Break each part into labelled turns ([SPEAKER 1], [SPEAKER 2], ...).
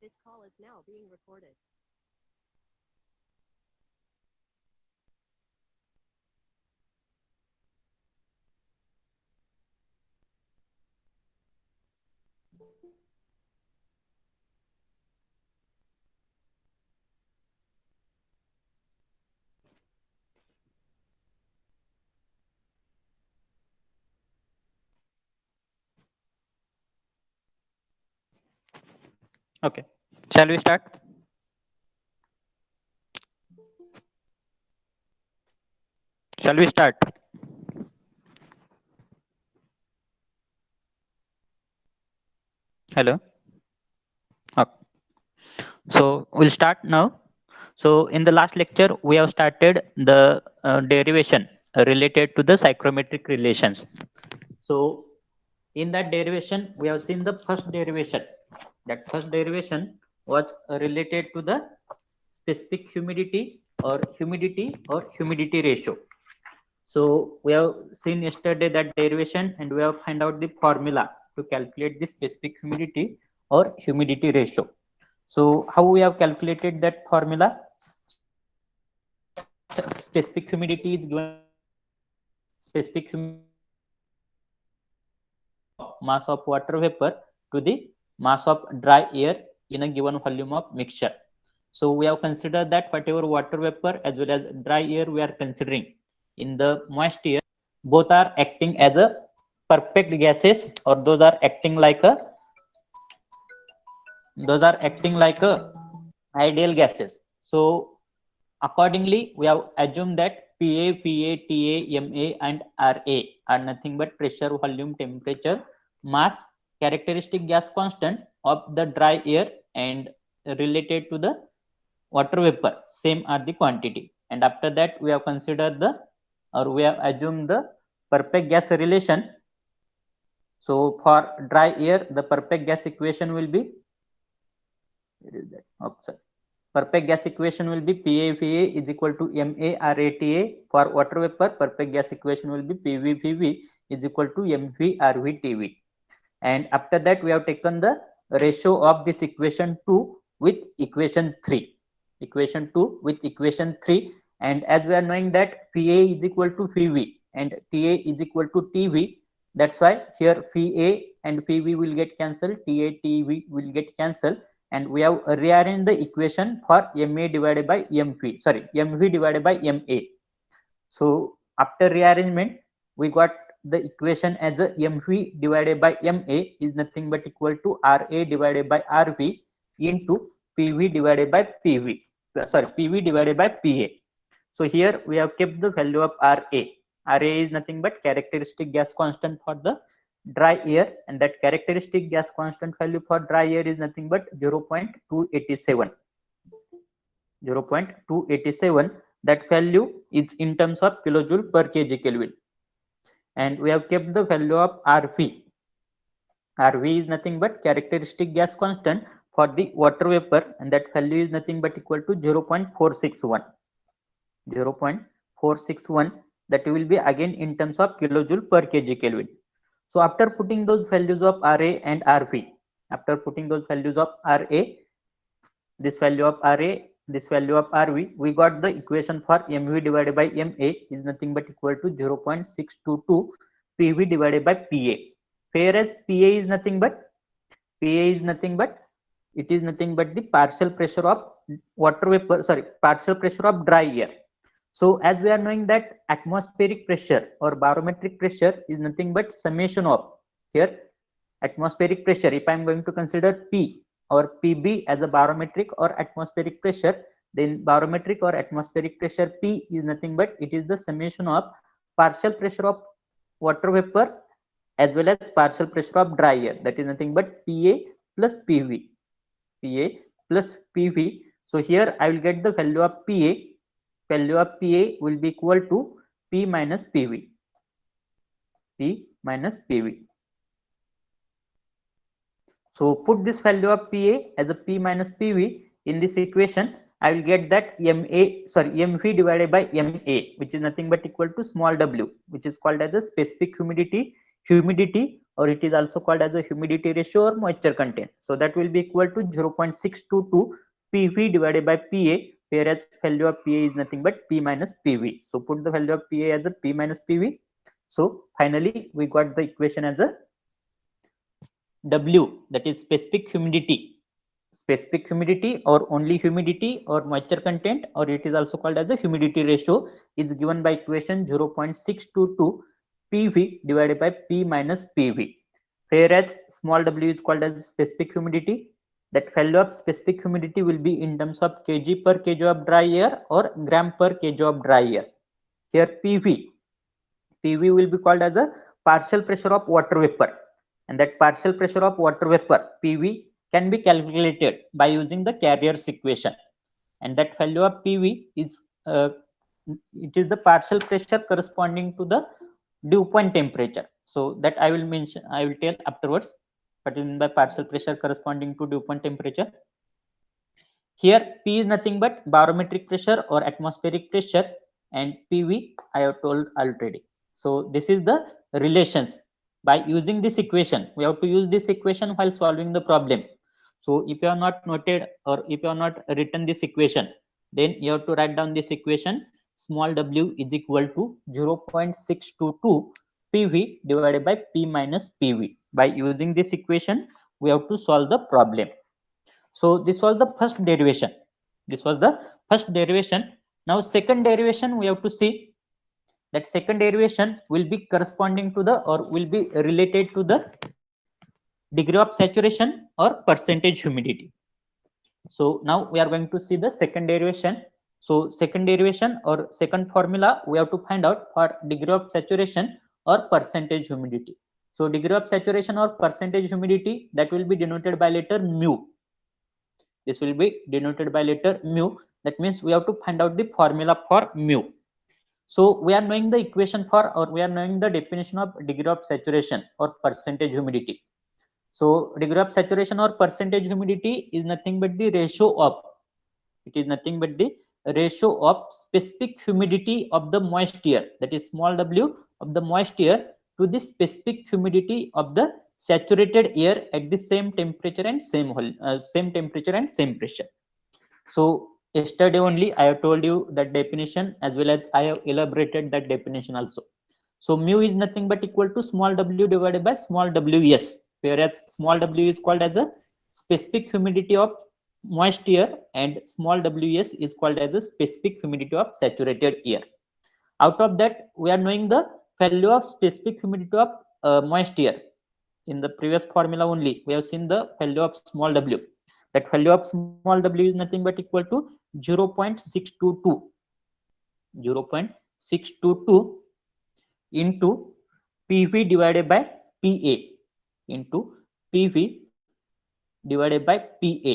[SPEAKER 1] This call is now being recorded.
[SPEAKER 2] Okay. Shall we start? Shall we start? Hello. Okay. So we'll start now. So in the last lecture, we have started the derivation related to the psychrometric relations. So in that derivation, we have seen the first derivation. That first derivation was related to the specific humidity ratio. So we have seen yesterday that derivation, and we have find out the formula to calculate the specific humidity or humidity ratio. So how we have calculated that formula? So first, specific humidity is given as specific humidity is given as ratio of mass of water vapor to the mass of dry air in a given volume of mixture. So we have considered that whatever water vapor as well as dry air we are considering in the moist air, both are acting as a perfect gases, or those are acting like a ideal gases. So accordingly, we have assumed that Pa, Pa, Ta, Ma, and Ra are nothing but pressure, volume, temperature, mass, characteristic gas constant of the dry air, and related to the water vapor, same are the quantity. And after that, we have considered we have assumed the perfect gas relation. So for dry air, the perfect gas equation will be, where is that? Oh, sorry. Perfect gas equation will be PA is equal to MA For water vapor, perfect gas equation will be PV is equal to MV And after that, we have taken the ratio of this equation 2 with equation 3. Equation 2 with equation 3. And as we are knowing that PA is equal to PV and TA is equal to TV, that's why here PA and PV will get cancelled, TA, TV will get cancelled, and we have rearranged the equation for MA divided by MV divided by MA. So after rearrangement, we got the equation as a MV divided by MA is nothing but equal to RA divided by RV into PV divided by PV divided by PA. So here we have kept the value of RA. RA is nothing but characteristic gas constant for the dry air, and that characteristic gas constant value for dry air is nothing but 0.287. 0.287. That value is in terms of kilojoule per kg Kelvin. And we have kept the value of RV. RV is nothing but characteristic gas constant for the water vapor, and that value is nothing but equal to 0.461. 0.461, that will be again in terms of kilojoule per kg Kelvin. So after putting those values of RA and RV, after putting those values of RA, this value of RA, this value of RV, we got the equation for MV divided by MA is nothing but equal to 0.622 PV divided by PA. Whereas PA is nothing but it is nothing but the partial pressure of water vapor, partial pressure of dry air. So as we are knowing that atmospheric pressure or barometric pressure is nothing but summation of, here atmospheric pressure, if I am going to consider P or PB as a barometric or atmospheric pressure, then barometric or atmospheric pressure P is nothing but it is the summation of partial pressure of water vapor as well as partial pressure of dry air, that is nothing but PA plus PV. PA plus PV. So here I will get the value of PA. Value of PA will be equal to P minus PV. P minus PV. So put this value of PA as a P minus PV in this equation. I will get that MV divided by MA, which is nothing but equal to small w, which is called as a specific humidity or it is also called as a humidity ratio or moisture content. So that will be equal to 0.622 PV divided by PA, whereas value of PA is nothing but P minus PV. So put the value of PA as a P minus PV. So finally we got the equation as a W, that is specific humidity. Specific humidity or only humidity or moisture content, or it is also called as a humidity ratio, is given by equation 0.622 PV divided by P minus PV, whereas small w is called as specific humidity. That value of specific humidity will be in terms of kg per kg of dry air or gram per kg of dry air. Here PV will be called as a partial pressure of water vapor, and that partial pressure of water vapor PV can be calculated by using the Carrier's equation, and that value of PV is it is the partial pressure corresponding to the dew point temperature. So that I will tell afterwards what is meant by partial pressure corresponding to dew point temperature. Here P is nothing but barometric pressure or atmospheric pressure, and PV I have told already. So this is the relations. By using this equation, we have to use this equation while solving the problem. So if you are not noted or if you are not written this equation, then you have to write down this equation. Small w is equal to 0.622 PV divided by P minus PV. By using this equation, we have to solve the problem. So this was the first derivation. This was the first derivation. Now second derivation, we have to see that second derivation will be corresponding to the or will be related to the degree of saturation or percentage humidity. So now we are going to see the second derivation. So second derivation or second formula, we have to find out for degree of saturation or percentage humidity. So degree of saturation or percentage humidity, that will be denoted by letter mu. This will be denoted by letter mu. That means we have to find out the formula for mu. So we are knowing the equation for, or we are knowing the definition of degree of saturation or percentage humidity. So degree of saturation or percentage humidity is nothing but the ratio of, it is nothing but the ratio of specific humidity of the moist air, that is small w of the moist air, to the specific humidity of the saturated air at the same temperature and same temperature and same pressure. So yesterday only I have told you that definition, as well as I have elaborated that definition also. So mu is nothing but equal to small w divided by small ws, whereas small w is called as a specific humidity of moist air and small ws is called as a specific humidity of saturated air. Out of that, we are knowing the value of specific humidity of moist air. In the previous formula only, we have seen the value of small w. That value of small w is nothing but equal to 0.622 into PV divided by PA into PV divided by PA.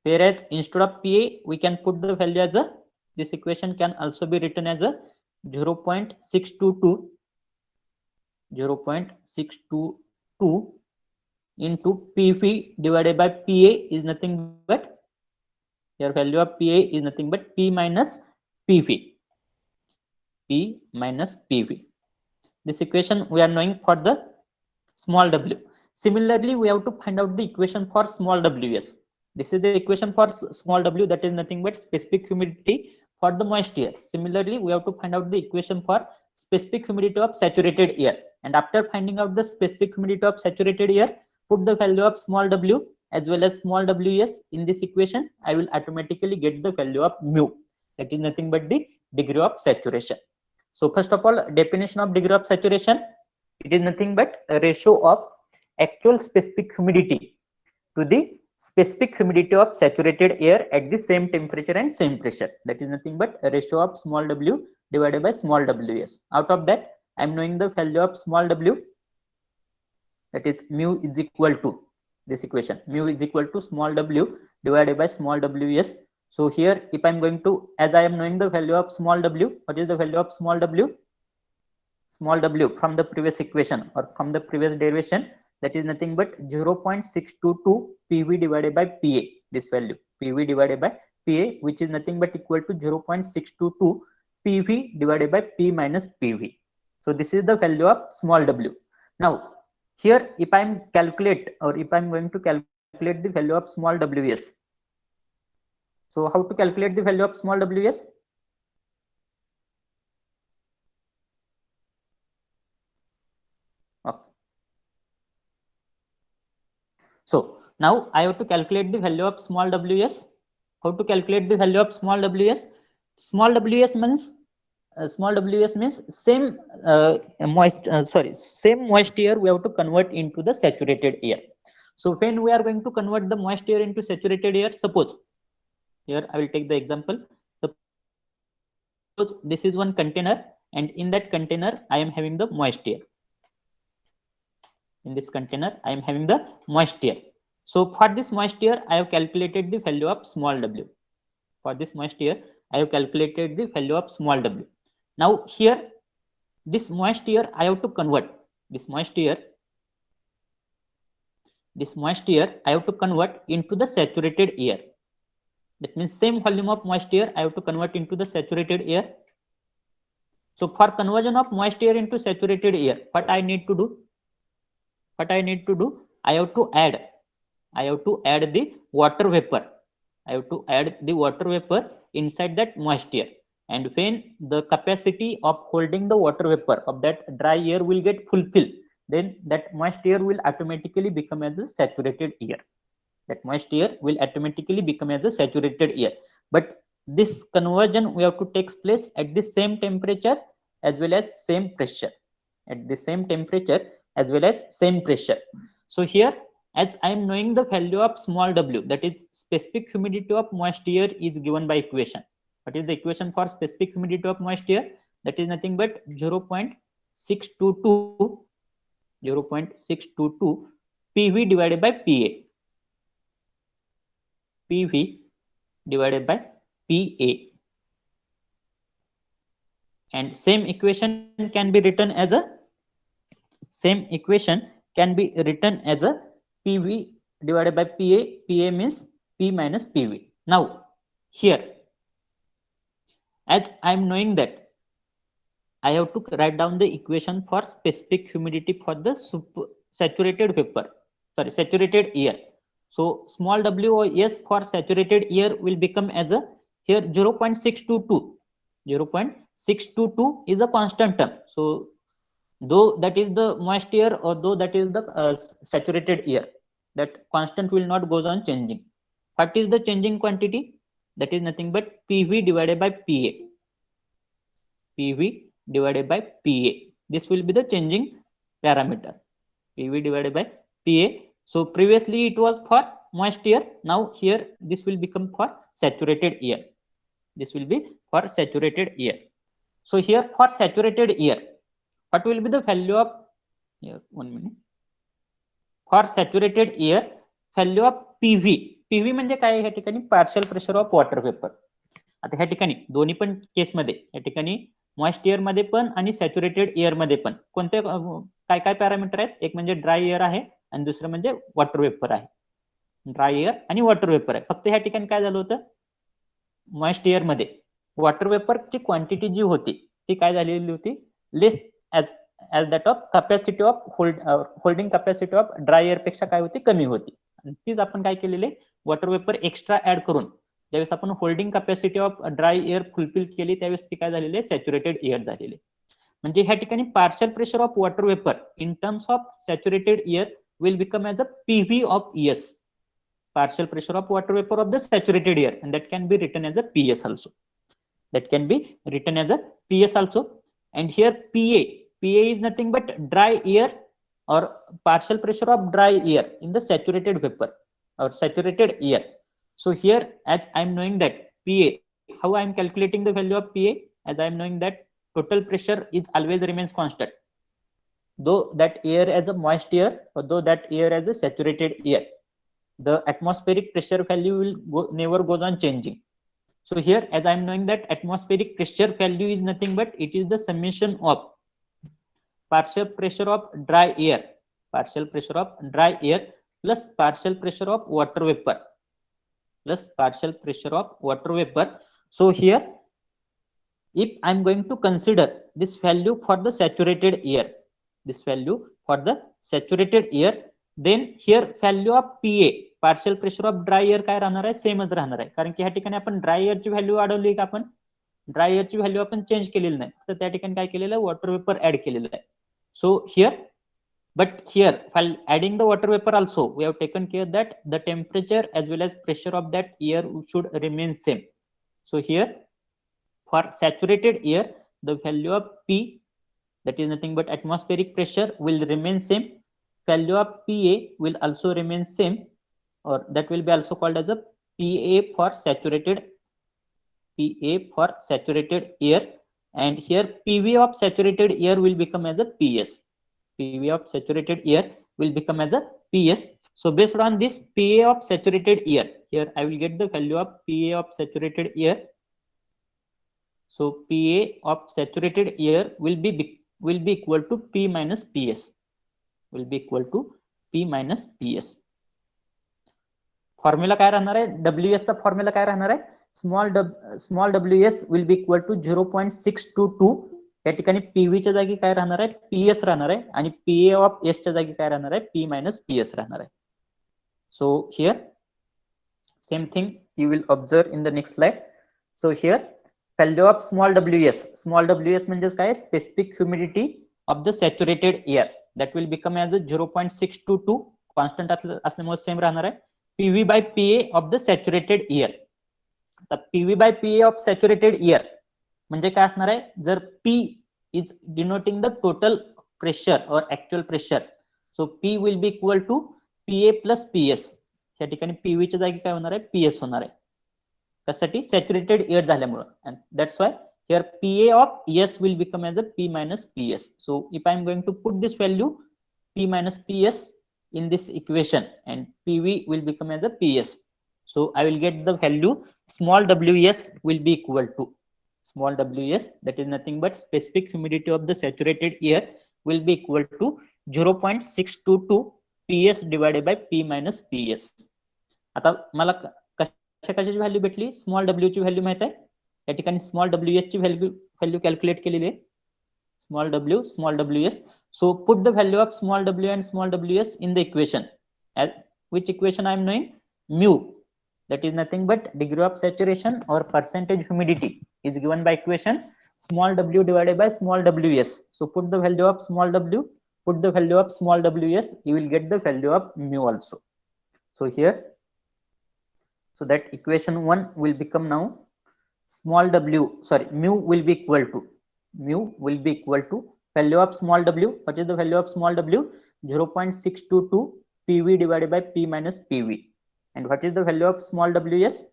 [SPEAKER 2] Whereas instead of PA, we can put the value as a, this equation can also be written as a 0.622 into PV divided by PA is nothing but, your value of PA is nothing but P minus PV. P minus PV. This equation we are knowing for the small w. Similarly, we have to find out the equation for small ws. This is the equation for small w, that is nothing but specific humidity for the moist air. Similarly, we have to find out the equation for specific humidity of saturated air. And after finding out the specific humidity of saturated air, put the value of small w as well as small ws in this equation. I will automatically get the value of mu. That is nothing but the degree of saturation. So first of all, definition of degree of saturation, it is nothing but a ratio of actual specific humidity to the specific humidity of saturated air at the same temperature and same pressure. That is nothing but a ratio of small w divided by small ws. Out of that, I am knowing the value of small w, that is mu is equal to, this equation, mu is equal to small w divided by small ws. So here, if I'm going to, as I am knowing the value of small w, what is the value of small w? Small w from the previous equation or from the previous derivation, that is nothing but 0.622 PV divided by PA. This value PV divided by PA, which is nothing but equal to 0.622 PV divided by P minus PV. So this is the value of small w. Now Here, if I'm going to calculate the value of small ws, so how to calculate the value of small ws? Okay. So now I have to calculate the value of small ws. How to calculate the value of small ws? Small ws means same same moisture we have to convert into the saturated air. So when we are going to convert the moisture into saturated air, suppose here I will take the example. Suppose this is one container, and in that container I am having the moisture. In this container I am having the moisture. So for this moisture I have calculated the value of small w. For this moisture I have calculated the value of small w. Now here this moisture I have to convert. This moisture I have to convert into the saturated air. That means same volume of moisture I have to convert into the saturated air. So for conversion of moisture into saturated air, what I need to do? I have to add the water vapor. I have to add the water vapor inside that moisture. And when the capacity of holding the water vapor of that dry air will get fulfilled, then that moisture will automatically become as a saturated air. That moisture will automatically become as a saturated air. But this conversion we have to take place at the same temperature as well as same pressure. At the same temperature as well as same pressure. So here, as I am knowing the value of small w, that is specific humidity of moisture, is given by equation. What is the equation for specific humidity of moisture? That is nothing but 0.622 PV divided by PA. PV divided by PA. And same equation can be written as a PV divided by PA. PA means P minus PV. Now here, as I am knowing that, I have to write down the equation for specific humidity for the saturated air. So small WOS for saturated air will become as a here 0.622. 0.622 is a constant term. So though that is the moisture or though that is the saturated air, that constant will not goes on changing. What is the changing quantity? That is nothing but PV divided by PA. PV divided by PA. This will be the changing parameter. PV divided by PA. So previously it was for moisture. Now here this will become for saturated air. This will be for saturated air. So here for saturated air, what will be the value of here? 1 minute. For saturated air, value of PV. PV म्हणजे काय या ठिकाणी partial pressure of water vapour. आता ह्या ठिकाणी दोन्ही पण केसमध्ये या ठिकाणी मॉइस्चर मध्ये पण आणि सॅच्युरेटेड एअर मध्ये पण कोणते काय काय पॅरामीटर आहेत? एक म्हणजे ड्राय एअर आहे आणि दुसरं म्हणजे वॉटर वेपर आहे. ड्राय एअर आणि वॉटर वेपर आहे. फक्त ह्या ठिकाणी काय झालं होतं? मॉइस्ट एअर मध्ये वॉटर वेपरची क्वांटिटी जी होती ती काय झालेली होती? Less as that of capacity of holding capacity of dry air पेक्षा काय होती? कमी होती. आणि तीच आपण काय केलेले? वॉटर वेपर एक्स्ट्रा ऍड करून ज्यावेळेस आपण holding capacity of dry air fulfil केली त्यावेळेस ती काय झालेली? सॅच्युरेटेड एअर झालेली. म्हणजे ह्या ठिकाणी partial pressure of water vapour in terms of saturated air will become as a PV of ES. Partial pressure of water vapor of the saturated air, and that can be written as a PS also. And here PA is nothing but dry air or partial pressure of dry air in the saturated vapor or saturated air. So here, as I am knowing that PA, how I am calculating the value of PA? As I am knowing that total pressure is always remains constant, though that air as a moist air or though that air as a saturated air. The atmospheric pressure value will never goes on changing. So here, as I am knowing that atmospheric pressure value is nothing but it is the summation of partial pressure of dry air plus partial pressure of water vapor So here, if I am going to consider this value for the saturated air, this value for the saturated air, then here value of PA partial pressure of dry air काय राहणार आहे, सेमच राहणार आहे. कारण की ह्या ठिकाणी आपण ड्राय एअरची व्हॅल्यू वाढवली का, आपण ड्राय एअरची व्हॅल्यू आपण चेंज केलेली नाही, तर त्या ठिकाणी काय केलेलं आहे, वॉटर वेपर ऍड केलेलं आहे. So here but here while adding the water vapor also we have taken care that the temperature as well as pressure of that air should remain same. So here for saturated air the value of P, that is nothing but atmospheric pressure, will remain same. Value of PA will also remain same, or that will be also called as a PA for saturated air, and here PV of saturated air will become as a PS. PV of saturated air will become as a PS. So based on this PA of saturated air, here I will get the value of PA of saturated air. So PA of saturated air will be equal to P minus PS. Will be equal to P minus PS. Formula काय राहणार आहे, WS चा formula काय राहणार आहे, small WS will be equal to 0.622. या ठिकाणी PV च्या जागी काय राहणार आहे, PS राहणार आहे, आणि PA ऑफ S च्या जागी काय राहणार आहे, P minus PS राहणार आहे. So here same thing you will observe in the next slide. So here value of small WS म्हणजे काय, specific humidity of the saturated air, that will become as a 0.622. Constant असल्यामुळे same राहणार आहे. PV by PA of the saturated air. आता PV by PA of saturated air म्हणजे काय असणार आहे, जर P is denoting the total pressure or actual pressure, so P will be equal to PA plus PS. या ठिकाणी PV च्या जागी काय होणार आहे, PS होणार आहे. त्यासाठी सॅच्युरेटेड एअर झाल्यामुळे, and that's why here PA of S will become as a P minus PS. So if I am going to put this value P minus PS in this equation, and PV will become as a PS. So I will get the value small WS will be equal to small WS, that is nothing but specific humidity of the saturated air, will be equal to 0.622 PS divided by P minus PS. आता मला कशाची value भेटली, small W ची value माहित आहे, या ठिकाणी small WS ची व्हॅल्यू कॅल्क्युलेट केलेली आहे, small ws. So put the value of small w and small ws in the equation. At which equation I am knowing, mu, that is nothing but degree of saturation or percentage humidity, is given by equation small w divided by small ws. So put the value of small w, put the value of small ws, you will get the value of mu also. So here, so that equation 1 will become now mu will be equal to value of small w. What is the value of small w? 0.622 PV divided by P minus PV. And what is the value of small ws?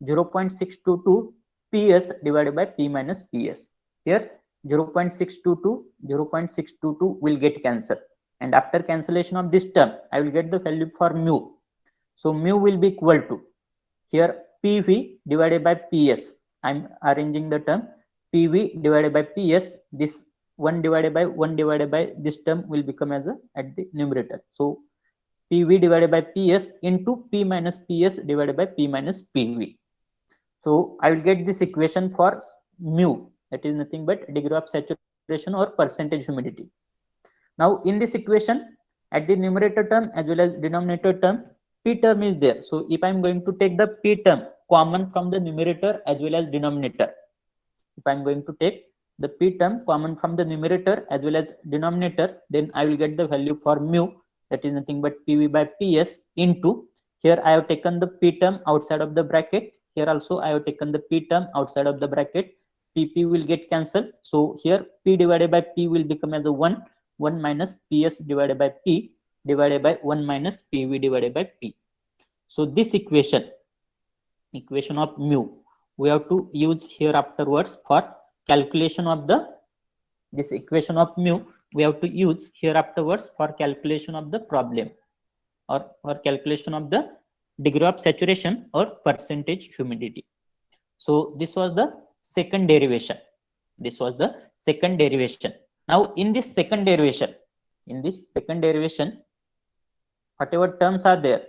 [SPEAKER 2] 0.622 PS divided by P minus PS. Here 0.622 will get cancelled, and after cancellation of this term I will get the value for mu. So mu will be equal to, here PV divided by PS, I am arranging the term PV divided by PS, this 1 divided by this term will become as a at the numerator. So PV divided by PS into P minus PS divided by P minus PV. So I will get this equation for mu, that is nothing but degree of saturation or percentage humidity. Now in this equation, at the numerator term as well as denominator term, P term is there. So if I am going to take the P term common from the numerator as well as denominator, if I am going to take the P term common from the numerator as well as denominator, then I will get the value for mu, that is nothing but PV by PS into, here I have taken the P term outside of the bracket, here also I have taken the P term outside of the bracket, PP will get cancelled. So here P divided by P will become as a 1 minus PS divided by P divided by 1 minus PV divided by P. So this equation of mu we have to use here afterwards for calculation of the, this equation of mu we have to use here afterwards for calculation of the problem, or for calculation of the degree of saturation or percentage humidity. So this was the second derivation. Now in this second derivation, whatever terms are there,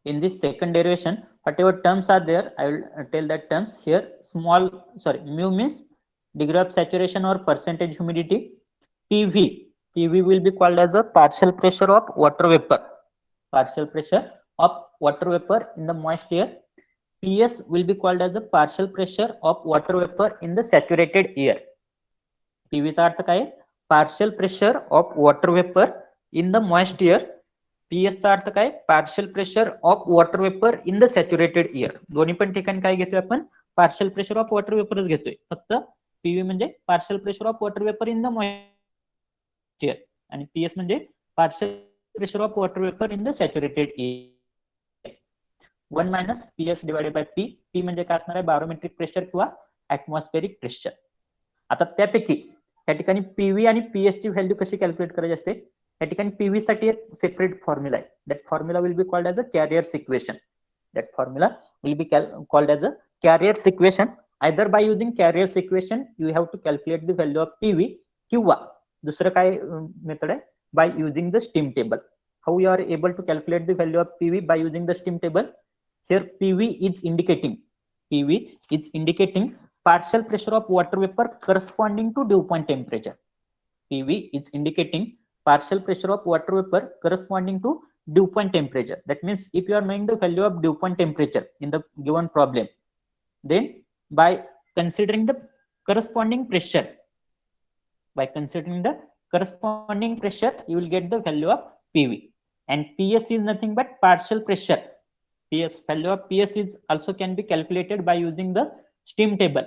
[SPEAKER 2] in this second derivation, whatever terms are there, I will tell that terms here. Mu means degree of saturation or percentage humidity. PV will be called as a partial pressure of water vapor. Partial pressure of water vapor in the moist air. PS will be called as a partial pressure of water vapor in the saturated air. PV चा अर्थ काय? Partial pressure of water vapour in the moist air. PS चा अर्थ काय? Partial pressure of water vapour in the saturated air. दोन्ही पण ठिकाणी काय घेतोय आपण? पार्शियल प्रेशर ऑफ वॉटर वेपरच घेतोय. फक्त पीव्ही म्हणजे partial pressure of water vapour in the moist air आणि PS म्हणजे partial pressure of water vapour in the saturated air. 1 minus PS divided by P. P म्हणजे काय असणार आहे? बॅरोमेट्रिक प्रेशर किंवा ऍटमॉस्फेरिक प्रेशर. आता त्यापैकी या ठिकाणी पीव्ही आणि पीएस ची व्हॅल्यू कशी कॅल्क्युलेट करायची असते? या ठिकाणी पीव्ही साठी एक सेपरेट फॉर्म्युला आहे. That formula will be called as a Carrier's equation. That formula will be called as a Carrier's equation. Either by using Carrier's equation you have to calculate the value of PV, किंवा दुसरं काय method आहे? By using the steam table. How you are able to calculate the value of PV by using the steam table? Here PV is indicating partial pressure of water vapor corresponding to dew point temperature. PV is indicating partial pressure of water vapor corresponding to dew point temperature. That means if you are knowing the value of dew point temperature in the given problem, then by considering the corresponding pressure, you will get the value of PV. And PS is nothing but partial pressure. Value of PS is also can be calculated by using the steam table.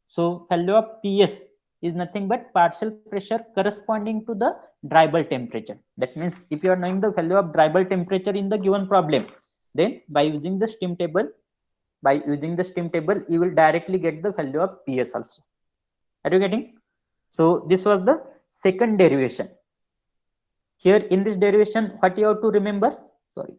[SPEAKER 2] So value of PS is nothing but partial pressure corresponding to the dry bulb temperature. That means if you are knowing the value of dry bulb temperature in the given problem, then by using the steam table, you will directly get the value of PS also. Are you getting? So this was the second derivation. Here in this derivation, what you have to remember? Sorry.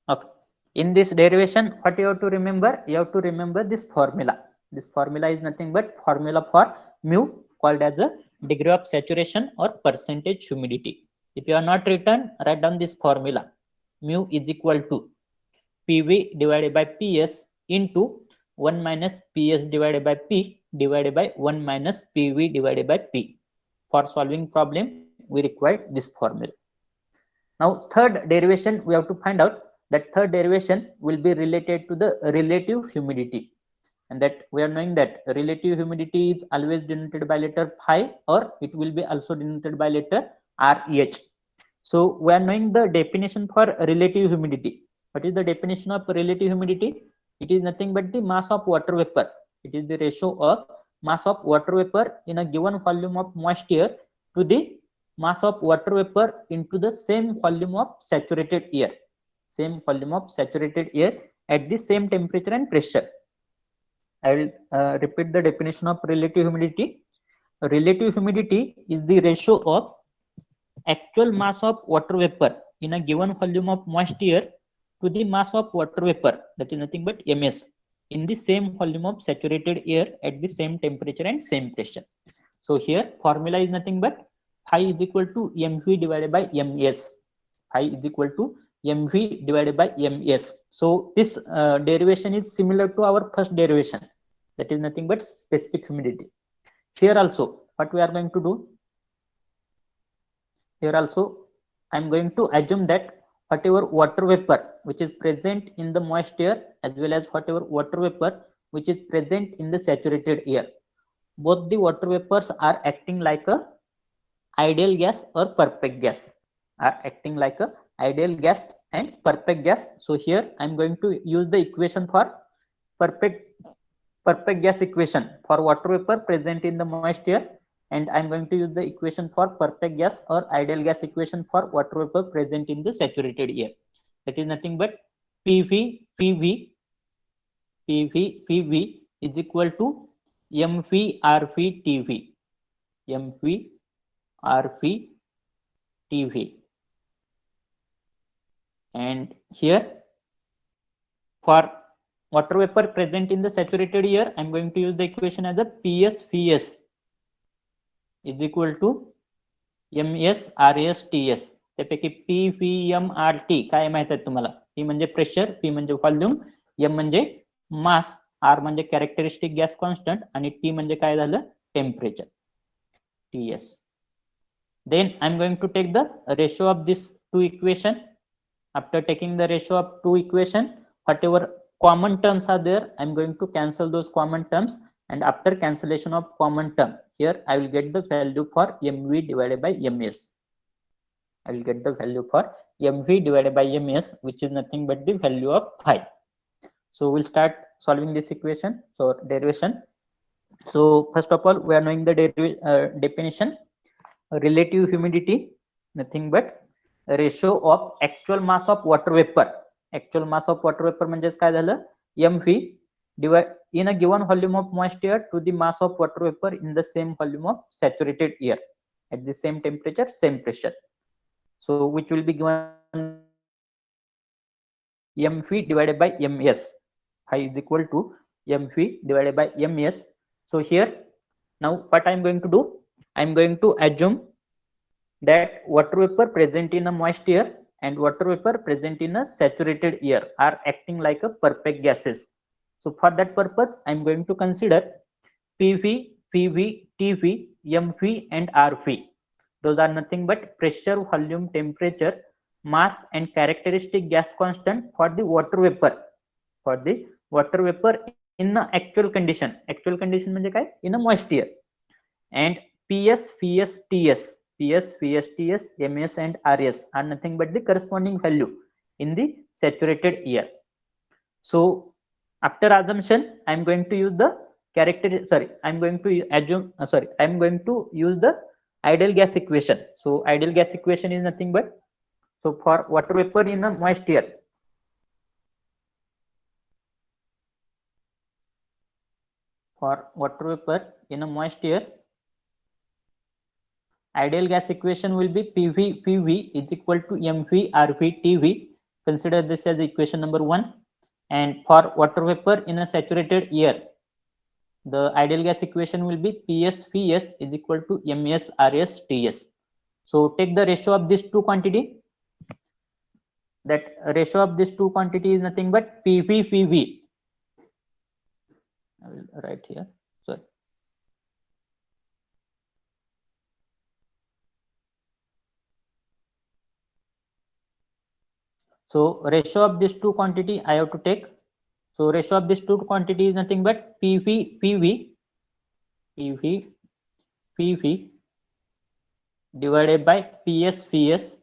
[SPEAKER 2] Okay. In this derivation, what you have to remember? You have to remember this formula. This formula is nothing but formula for mu, called as a degree of saturation or percentage humidity. If you are not written, write down this formula. Mu is equal to PV divided by PS into 1 minus PS divided by P divided by 1 minus PV divided by P. For solving problem, we require this formula. Now, third derivation, we have to find out. That third derivation will be related to the relative humidity, and that we are knowing that relative humidity is always denoted by letter phi, or it will be also denoted by letter REH. So we are knowing the definition for relative humidity. What is the definition of relative humidity? It is nothing but the mass of water vapor. It is the ratio of mass of water vapor in a given volume of moist air to the mass of water vapor into the same volume of saturated air. At the same temperature and pressure. I will repeat the definition of relative humidity. Relative humidity is the ratio of actual mass of water vapor in a given volume of moist air to the mass of water vapor, that is nothing but MS, in the same volume of saturated air at the same temperature and same pressure. So here formula is nothing but phi is equal to mv divided by ms. Phi is equal to mv divided by ms. So this derivation is similar to our first derivation, that is nothing but specific humidity. Here also what we are going to do, here also I am going to assume that whatever water vapor which is present in the moist air as well as whatever water vapor which is present in the saturated air, both the water vapors are acting like a ideal gas or perfect gas, and perfect gas. So here I am going to use the equation for perfect gas equation for water vapor present in the moist air, and I am going to use the equation for perfect gas or ideal gas equation for water vapor present in the saturated air. That is nothing but PV is equal to mv RV TV. mv RV, TV. And here for water vapor present in the saturated air, I'm going to use the equation as a PS Vs is equal to MS RS TS. त्यापैकी P V M R T काय माहित आहे तुम्हाला? P म्हणजे pressure, P म्हणजे volume, M म्हणजे मास, R म्हणजे characteristic gas constant आणि T म्हणजे काय झालं? Temperature TS. Then I'm going to take the ratio of these two equation. After taking the ratio of two equation, whatever common terms are there, I'm going to cancel those common terms, and after cancellation of common term, here I will get the value for mv divided by ms. I will get the value for mv divided by ms, which is nothing but the value of 5. So we'll start solving this equation. So derivation. So first of all, we are knowing the definition. Relative humidity, nothing but ratio of actual mass of water vapor. Actual mass of water vapor म्हणजेच काय झालं? mv divide in a given volume of moist air to the mass of water vapor in the same volume of saturated air at the same temperature, same pressure. So which will be given mv divided by ms. Phi is equal to mv divided by ms. So here now what I am going to do, I am going to assume that water vapor present in a moist air and water vapor present in a saturated air are acting like a perfect gases. So for that purpose, I am going to consider PV, PV, TV, MV and RV. Those are nothing but pressure, volume, temperature, mass and characteristic gas constant for the water vapor. For the water vapor in the actual condition. Actual condition म्हणजे काय? In a moist air. And PS, VS, TS, PS, VS, TS, MS and RS are nothing but the corresponding value in the saturated air. So after assumption, I'm going to use the I'm going to assume, I'm going to use the ideal gas equation. So ideal gas equation is nothing but, so for water vapor in a moist air, for water vapor in a moist air, ideal gas equation will be PV, PV is equal to MV, RV, TV. Consider this as equation number 1. And for water vapor in a saturated air, the ideal gas equation will be PS, Vs is equal to MS, RS, TS. So take the ratio of these two quantity. That ratio of these two quantity is nothing but PV, PV. I will write here. Sorry. So ratio of these two quantity I have to take. So ratio of these two quantity is nothing but PV, PV, PV, PV divided by PS, Vs,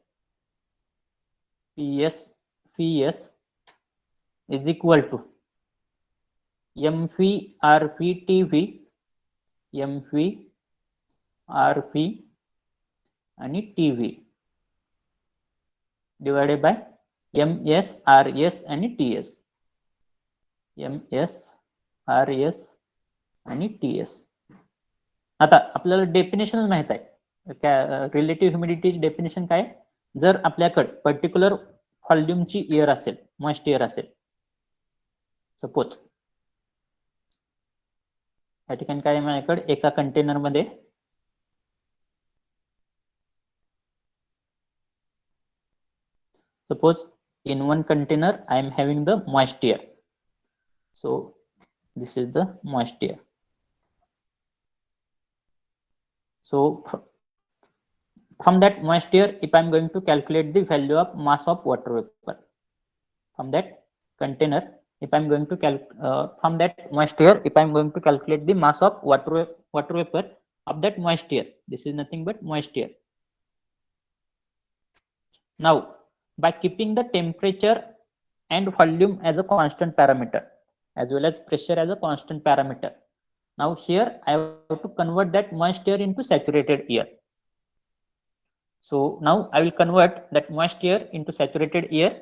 [SPEAKER 2] PS, Vs is equal to MV, RV, TV, MV, RV आणि TV divided by MS, RS आणि TS. MS, RS आणि TS. आता आपल्याला definition माहित आहे. Relative ह्युमिडिटीची definition काय? जर आपल्याकडे पर्टिक्युलर व्हॉल्यूमची एअर असेल, मॉइस्ट एअर असेल, सपोज या ठिकाणी काय माझ्याकडे एका कंटेनर मध्ये suppose in one container I am having the moist air. So this is the moist air. So from that moist air, if I am going to calculate the value of mass of water vapor from that container, if I am going to from that moist air, if I am going to calculate the mass of water vapor of that moist air, this is nothing but moist air. Now, by keeping the temperature and volume as a constant parameter, as well as pressure as a constant parameter, now here I have to convert that moist air into saturated air. So now I will convert that moist air into saturated air.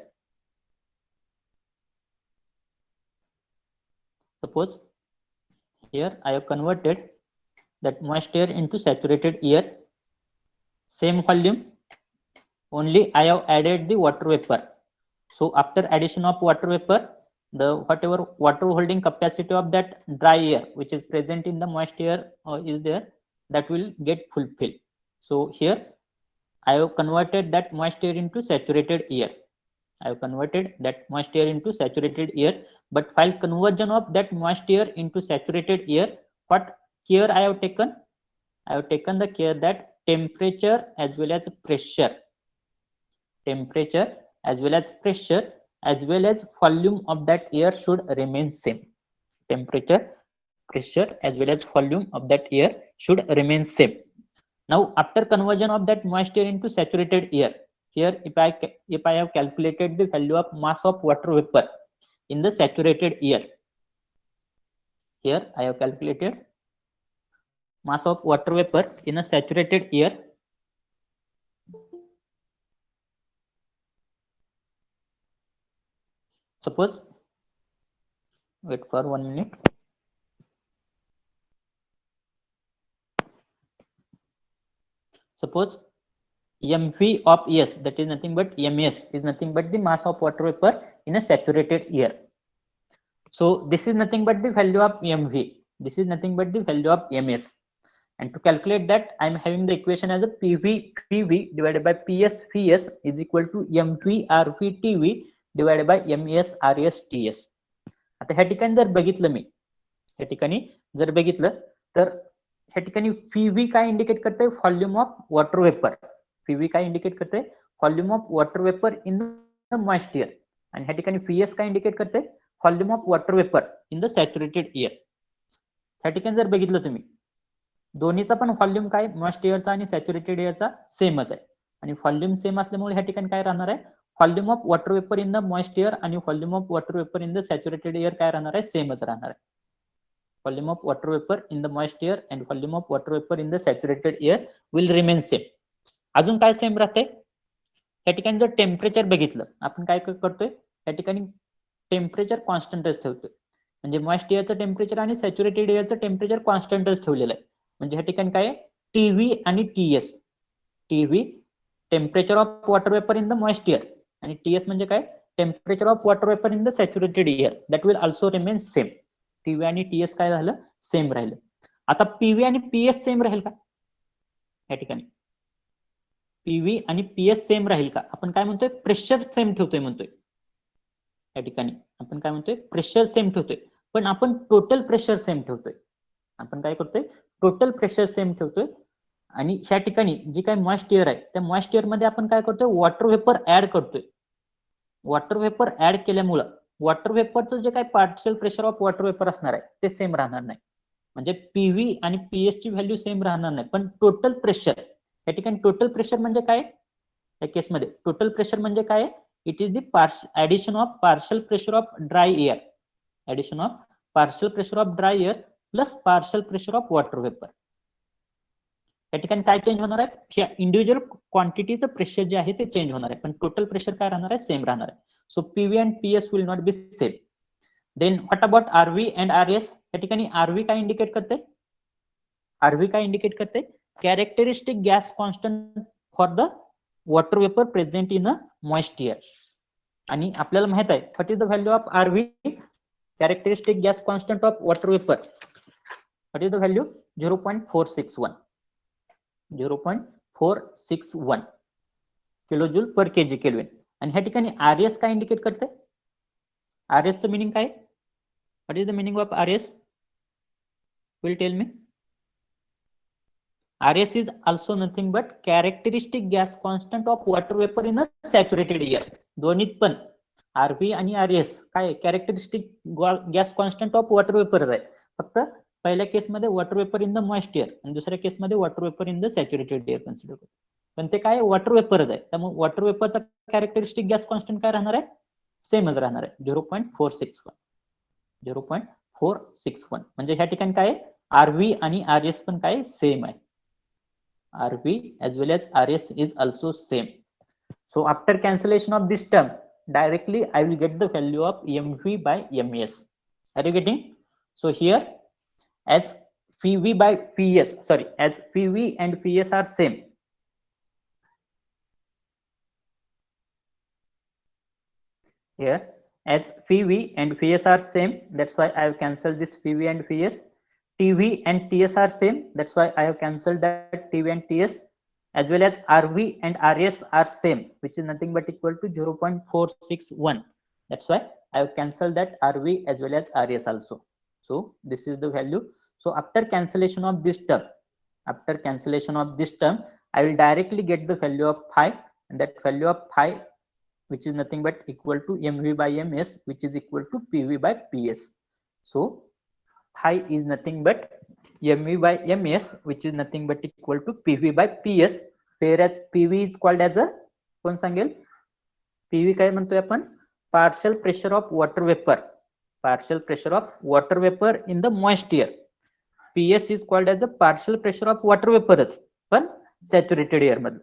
[SPEAKER 2] Suppose here I have converted that moist air into saturated air. same volume, only I have added the water vapor. So after addition of water vapor, the whatever water holding capacity of that dry air which is present in the moist air is there, that will get fulfilled. So here I have converted that moist air into saturated air. I have converted that moist air into saturated air. But while conversion of that moist air into saturated air, what care I have taken? I have taken the care that temperature as well as pressure as well as pressure as well as volume of that air should remain same. Temperature, pressure as well as volume of that air should remain same. Now after conversion of that moist air into saturated air, here if I have calculated the value of mass of water vapor in the saturated air, here I have calculated mass of water vapor in a saturated air. Suppose, wait for 1 minute. Suppose mv of S, that is nothing but ms, is nothing but the mass of water vapor in a saturated air. So this is nothing but the value of mv. This is nothing but the value of ms. And to calculate that, I am having the equation as a PV divided by PS Vs is equal to mv RV TV divided by ms RS TS. आता ह्या ठिकाणी जर बघितलं मी, ह्या ठिकाणी जर बघितलं तर ह्या ठिकाणी PV काय इंडिकेट करते? Volume of water vapour. PV काय इंडिकेट करते? Volume of water vapour in the moist air. आणि ह्या ठिकाणी PS काय इंडिकेट करते? Volume of water vapour in the saturated air. ह्या ठिकाणी जर बघितलं तुम्ही, दोन्हीचा पण व्हॉल्यूम काय मॉइस्ट एअरचा आणि सॅच्युरेटेड एअरचा सेमच आहे. आणि व्हॉल्यूम सेम असल्यामुळे ह्या ठिकाणी काय राहणार आहे? Volume of water vapour in the moist air आणि volume of water vapour in the saturated air काय राहणार आहे? सेमच राहणार आहे. Volume of water vapour in the moist air and volume of water vapour in the saturated air will remain same. अजून काय same राहते? या ठिकाणी जर टेम्परेचर बघितलं, आपण काय करतोय? या ठिकाणी टेम्परेचर कॉन्स्टंटच ठेवतोय. म्हणजे मॉइस्ट एअरचं टेम्परेचर आणि सॅच्युरेटेड एअरचं टेम्परेचर कॉन्स्टंटच ठेवलेलं आहे. म्हणजे ह्या ठिकाणी काय टीव्ही आणि TS. TV temperature of water vapour in the moist air आणि टीएस म्हणजे काय? Temperature of water vapour in the saturated air. That will also remain same. TV आणि टीएस काय झालं? सेम राहिलं. आता पीव्ही आणि पीएस सेम राहील का? या ठिकाणी पीव्ही आणि पीएस सेम राहील का? आपण काय म्हणतोय? प्रेशर सेम ठेवतोय म्हणतोय. या ठिकाणी आपण काय म्हणतोय? प्रेशर सेम ठेवतोय. पण आपण टोटल प्रेशर सेम ठेवतोय. आपण काय करतोय? टोटल प्रेशर सेम ठेवतोय. आणि ह्या ठिकाणी जी काय मॉइस्ट एअर आहे, त्या मॉइस्ट एअर मध्ये आपण काय करतोय? वॉटर वेपर ऍड करतोय. वॉटर वेपर ऍड केल्यामुळं वॉटर वेपरचं जे काय partial pressure of water vapour असणार आहे ते सेम राहणार नाही. म्हणजे पीव्ही आणि पीएस ची व्हॅल्यू सेम राहणार नाही, पण टोटल प्रेशर, या ठिकाणी टोटल प्रेशर म्हणजे काय? या केसमध्ये टोटल प्रेशर म्हणजे काय? It is the addition of partial pressure of dry air. Addition of partial pressure of dry air plus partial pressure of water vapour. या ठिकाणी काय चेंज होणार आहे? इंडिव्हिज्युअल क्वांटिटीचं प्रेशर जे आहे ते चेंज होणार आहे, पण टोटल प्रेशर काय राहणार आहे? सेम राहणार आहे. So PV and PS will not be same. Then what about RV and RS? या ठिकाणी आरव्ही काय इंडिकेट करते? आरव्ही काय इंडिकेट करते? Characteristic gas constant for the water vapour present in a moist air. आणि आपल्याला माहित आहे what is the value of RV, characteristic gas constant of water vapour. What is the value? 0.461. 0.461 kilojoule पर KG kelvin. आणि ह्या ठिकाणी RS काय indicate करते? आरएस चं मिनिंग काय? What is the meaning of RS? Will tell me. RS is also nothing but characteristic gas constant of water vapor in a saturated air. दोन्हीत पण RV आणि RS काय characteristic gas constant of water vapour आहे. फक्त पहिल्या केसमध्ये water vapour in the moist air आणि दुसऱ्या केसमध्ये water vapour in the saturated air consider करतो. पण ते काय वॉटर वेपरच आहे, त्यामुळे वॉटर वेपरचा कॅरेक्टरिस्टिक गॅस कॉन्स्टंट काय राहणार आहे? सेमच राहणार आहे, 0.461. 0.461 म्हणजे ह्या ठिकाणी काय RV आणि RS पण काय सेम आहे. RV as well as RS is also same. So after cancellation of this term, directly I will get the value of mv by ms. Are you getting? So here as pv by ps, sorry, as pv and ps are same, here. As PV and PS are same, that's why I have cancelled this PV and PS. TV and TS are same, that's why I have cancelled that TV and TS. As well as RV and RS are same, which is nothing but equal to 0.461. That's why I have cancelled that RV as well as RS also. So this is the value. So after cancellation of this term, I will directly get the value of phi, and that value of phi, which is nothing but equal to MV by MS, which is equal to PV by PS. So phi is nothing but MV by MS, which is nothing but equal to PV by PS, whereas PV is called as a, कोण सांगेल? PV काय म्हणतोय आपण? Partial pressure of water vapor. Partial pressure of water vapor in the moist air. PS is called as a partial pressure of water vapor, पण saturated air मध्ये.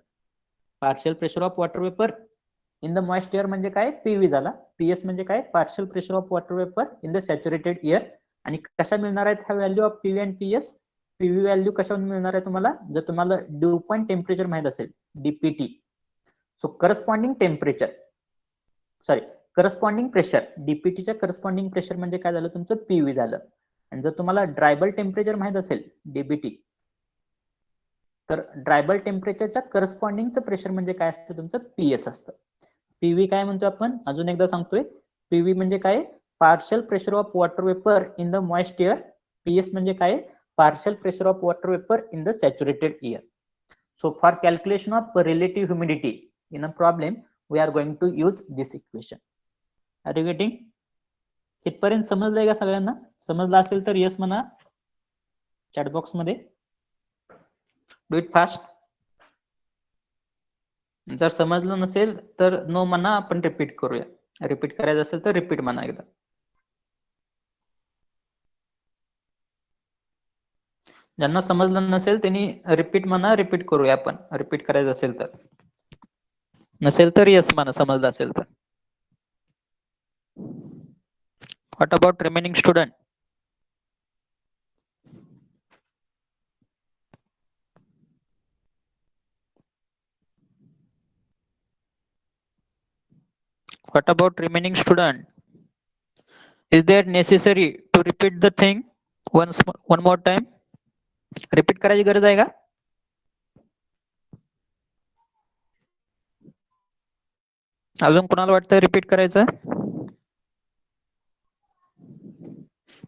[SPEAKER 2] Partial pressure of water vapour in the moist air म्हणजे काय? PV झाला. PS म्हणजे काय? Partial pressure of water vapour in the saturated air. आणि कशा मिळणार आहेत ह्या value of PV and PS? PV value कशावर मिळणार आहे तुम्हाला? जर तुम्हाला ड्यू पॉइंट टेम्परेचर माहित असेल, DPT, so corresponding temperature, sorry corresponding pressure, डीपीटीच्या करस्पॉन्डिंग प्रेशर म्हणजे काय झालं? तुमचं पीव्ही झालं. आणि जर तुम्हाला ड्रायबल टेम्परेचर माहित असेल, डीबीटी, तर ड्रायबल टेम्परेचरच्या करस्पॉन्डिंगचं प्रेशर म्हणजे काय असतं? तुमचं पीएस असतं. पीव्ही काय म्हणतो आपण? अजून एकदा सांगतोय. पीव्ही म्हणजे काय? Partial pressure of water vapour in the moist air. PS म्हणजे काय? Partial pressure of water vapour in the saturated air. So for calculation of relative humidity in a problem we are going to use this equation. Are you getting? इथपर्यंत समजलंय का सगळ्यांना? समजलं असेल तर yes म्हणा चॅट बॉक्स मध्ये. Do it fast. जर समजलं नसेल तर नो म्हणा, आपण रिपीट करूया. रिपीट करायचं असेल तर रिपीट म्हणा एकदा. ज्यांना समजलं नसेल त्यांनी रिपीट म्हणा, रिपीट करूया आपण. रिपीट करायचं असेल तर. नसेल तर येस म्हणा समजलं असेल तर. What about remaining student? What about remaining student? Is there necessary to repeat the thing one more time? Repeat करायची गरज आहे का? अजून कोणाला वाटतं रिपीट करायचं?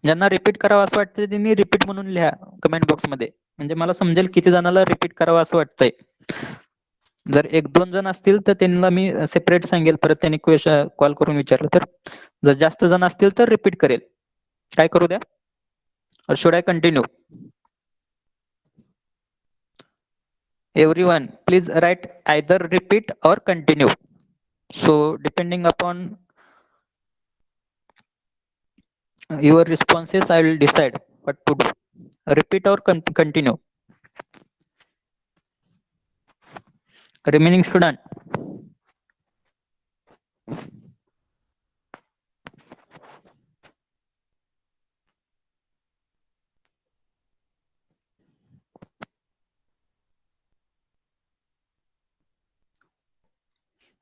[SPEAKER 2] ज्यांना रिपीट करावं असं वाटतं त्यांनी रिपीट म्हणून लिहा कमेंट बॉक्स मध्ये, म्हणजे मला समजेल किती जणांना रिपीट करावं असं वाटतंय. जर 1-2 जण असतील तर त्यांना मी सेपरेट सांगेल, परत त्यांनी क्वेश्चन कॉल करून विचारलं तर. जर जास्त जण असतील तर रिपीट करेल. काय करू द्या? or should I continue? Everyone please write either repeat or continue. So depending upon your responses I will decide what to do. Repeat or continue? Remaining student?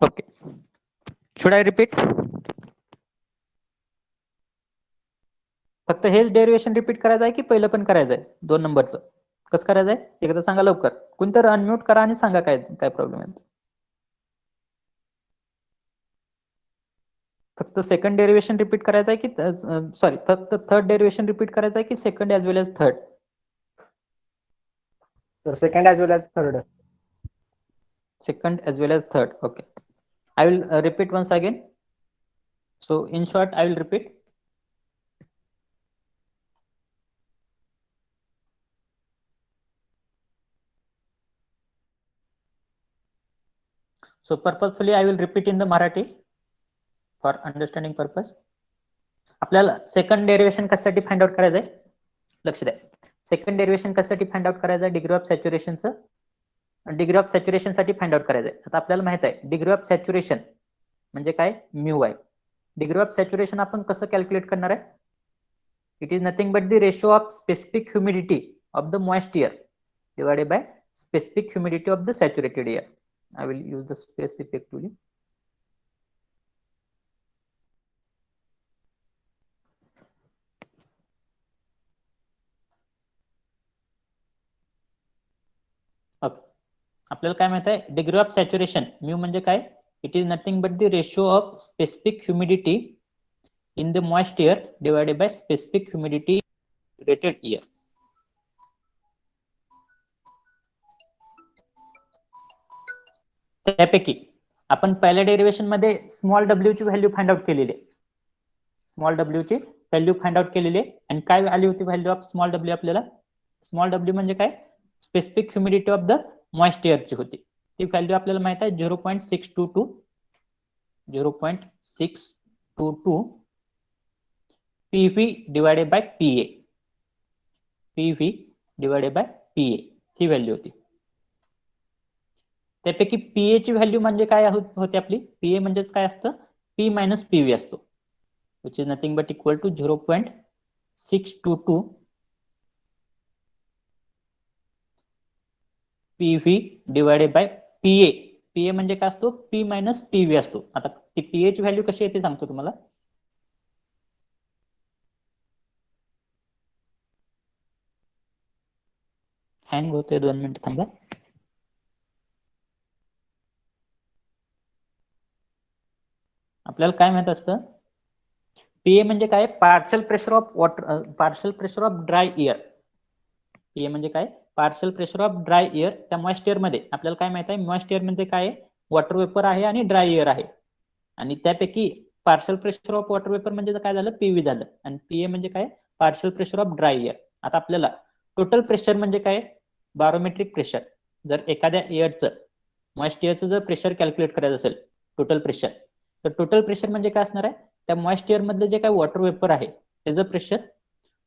[SPEAKER 2] Okay. Should I repeat? फक्त हेच derivation repeat करायचं आहे की पहिलं पण करायचं आहे? 2 नंबरचं कसं करायचं आहे एकदा सांगा लवकर. कोणतरी अनम्यूट करा आणि सांगा काय काय प्रॉब्लेम आहे. फक्त सेकंड डेरिवेशन रिपीट करायचं आहे की सॉरी फक्त थर्ड डेरिवेशन रिपीट करायचं आहे की second as well as third?
[SPEAKER 3] Sir second as well as third.
[SPEAKER 2] Second as well as third. Okay. I will repeat once again. So in short, I will repeat. So purposefully I will repeat in the Marathi for understanding purpose. आपल्याला second derivation कशासाठी find out करायचंय? लक्ष द्या. Second derivation कशासाठी find out करायचं? Degree of सॅच्युरेशनचं. Degree of saturation साठी find out करायचंय. आता आपल्याला माहित आहे डिग्री ऑफ सॅच्युरेशन म्हणजे काय? म्यू आहे. डिग्री ऑफ सॅच्युरेशन आपण कसं कॅल्क्युलेट करणार आहे? It is nothing but the ratio of specific humidity of the moist air divided by specific humidity of the saturated air. I will use the space effectively. Okay, आपल्याला काय माहित आहे, degree of saturation mu म्हणजे काय, it is nothing but the ratio of specific humidity in the moist air divided by specific humidity rated air. त्यापैकी आपण पहिल्या derivation मध्ये स्मॉल डब्ल्यू ची व्हॅल्यू फाइंड आउट केलेली आहे. स्मॉल डब्ल्यू ची व्हॅल्यू फाइंड आउट केलेली आहे. आणि काय आली होती व्हॅल्यू ऑफ स्मॉल डब्ल्यू आपल्याला, स्मॉल डब्ल्यू म्हणजे काय, specific humidity of the moist एअरची होती. ती व्हॅल्यू आपल्याला माहित आहे 0.622 0.622 PV divided bye PA, PV divided bye PA ही व्हॅल्यू होती. त्यापैकी PA ची व्हॅल्यू म्हणजे काय होती आपली, PA म्हणजेच काय असतं, P मायनस PV असतो, which is nothing but equal to 0.622 PV divided bye PA. PA म्हणजे काय असतो, P मायनस PV असतो. आता ती PA ची व्हॅल्यू कशी येते सांगतो तुम्हाला. हँग होते, 2 मिनिट थांबा. आपल्याला काय माहित असतं, PA म्हणजे काय, partial pressure of water, partial pressure of dry air. PA म्हणजे काय, partial pressure of dry air. त्या मॉइस्ट एअर मध्ये आपल्याला काय माहित आहे, मॉइस्ट एअर मध्ये काय आहे, वॉटर वेपर आहे आणि ड्राय एअर आहे. आणि त्यापैकी partial pressure of water vapour म्हणजे काय झालं, PV झालं. आणि PA म्हणजे काय, partial pressure of dry air. आता आपल्याला टोटल प्रेशर म्हणजे काय, बॅरोमेट्रिक प्रेशर. जर एखाद्या एअरचं, मॉइस्ट एअरचं जर प्रेशर कॅल्क्युलेट करायचं असेल, टोटल प्रेशर, तर टोटल प्रेशर म्हणजे काय असणार आहे, त्या मॉइस्ट एअर मधलं जे काय वॉटर वेपर आहे त्याचं प्रेशर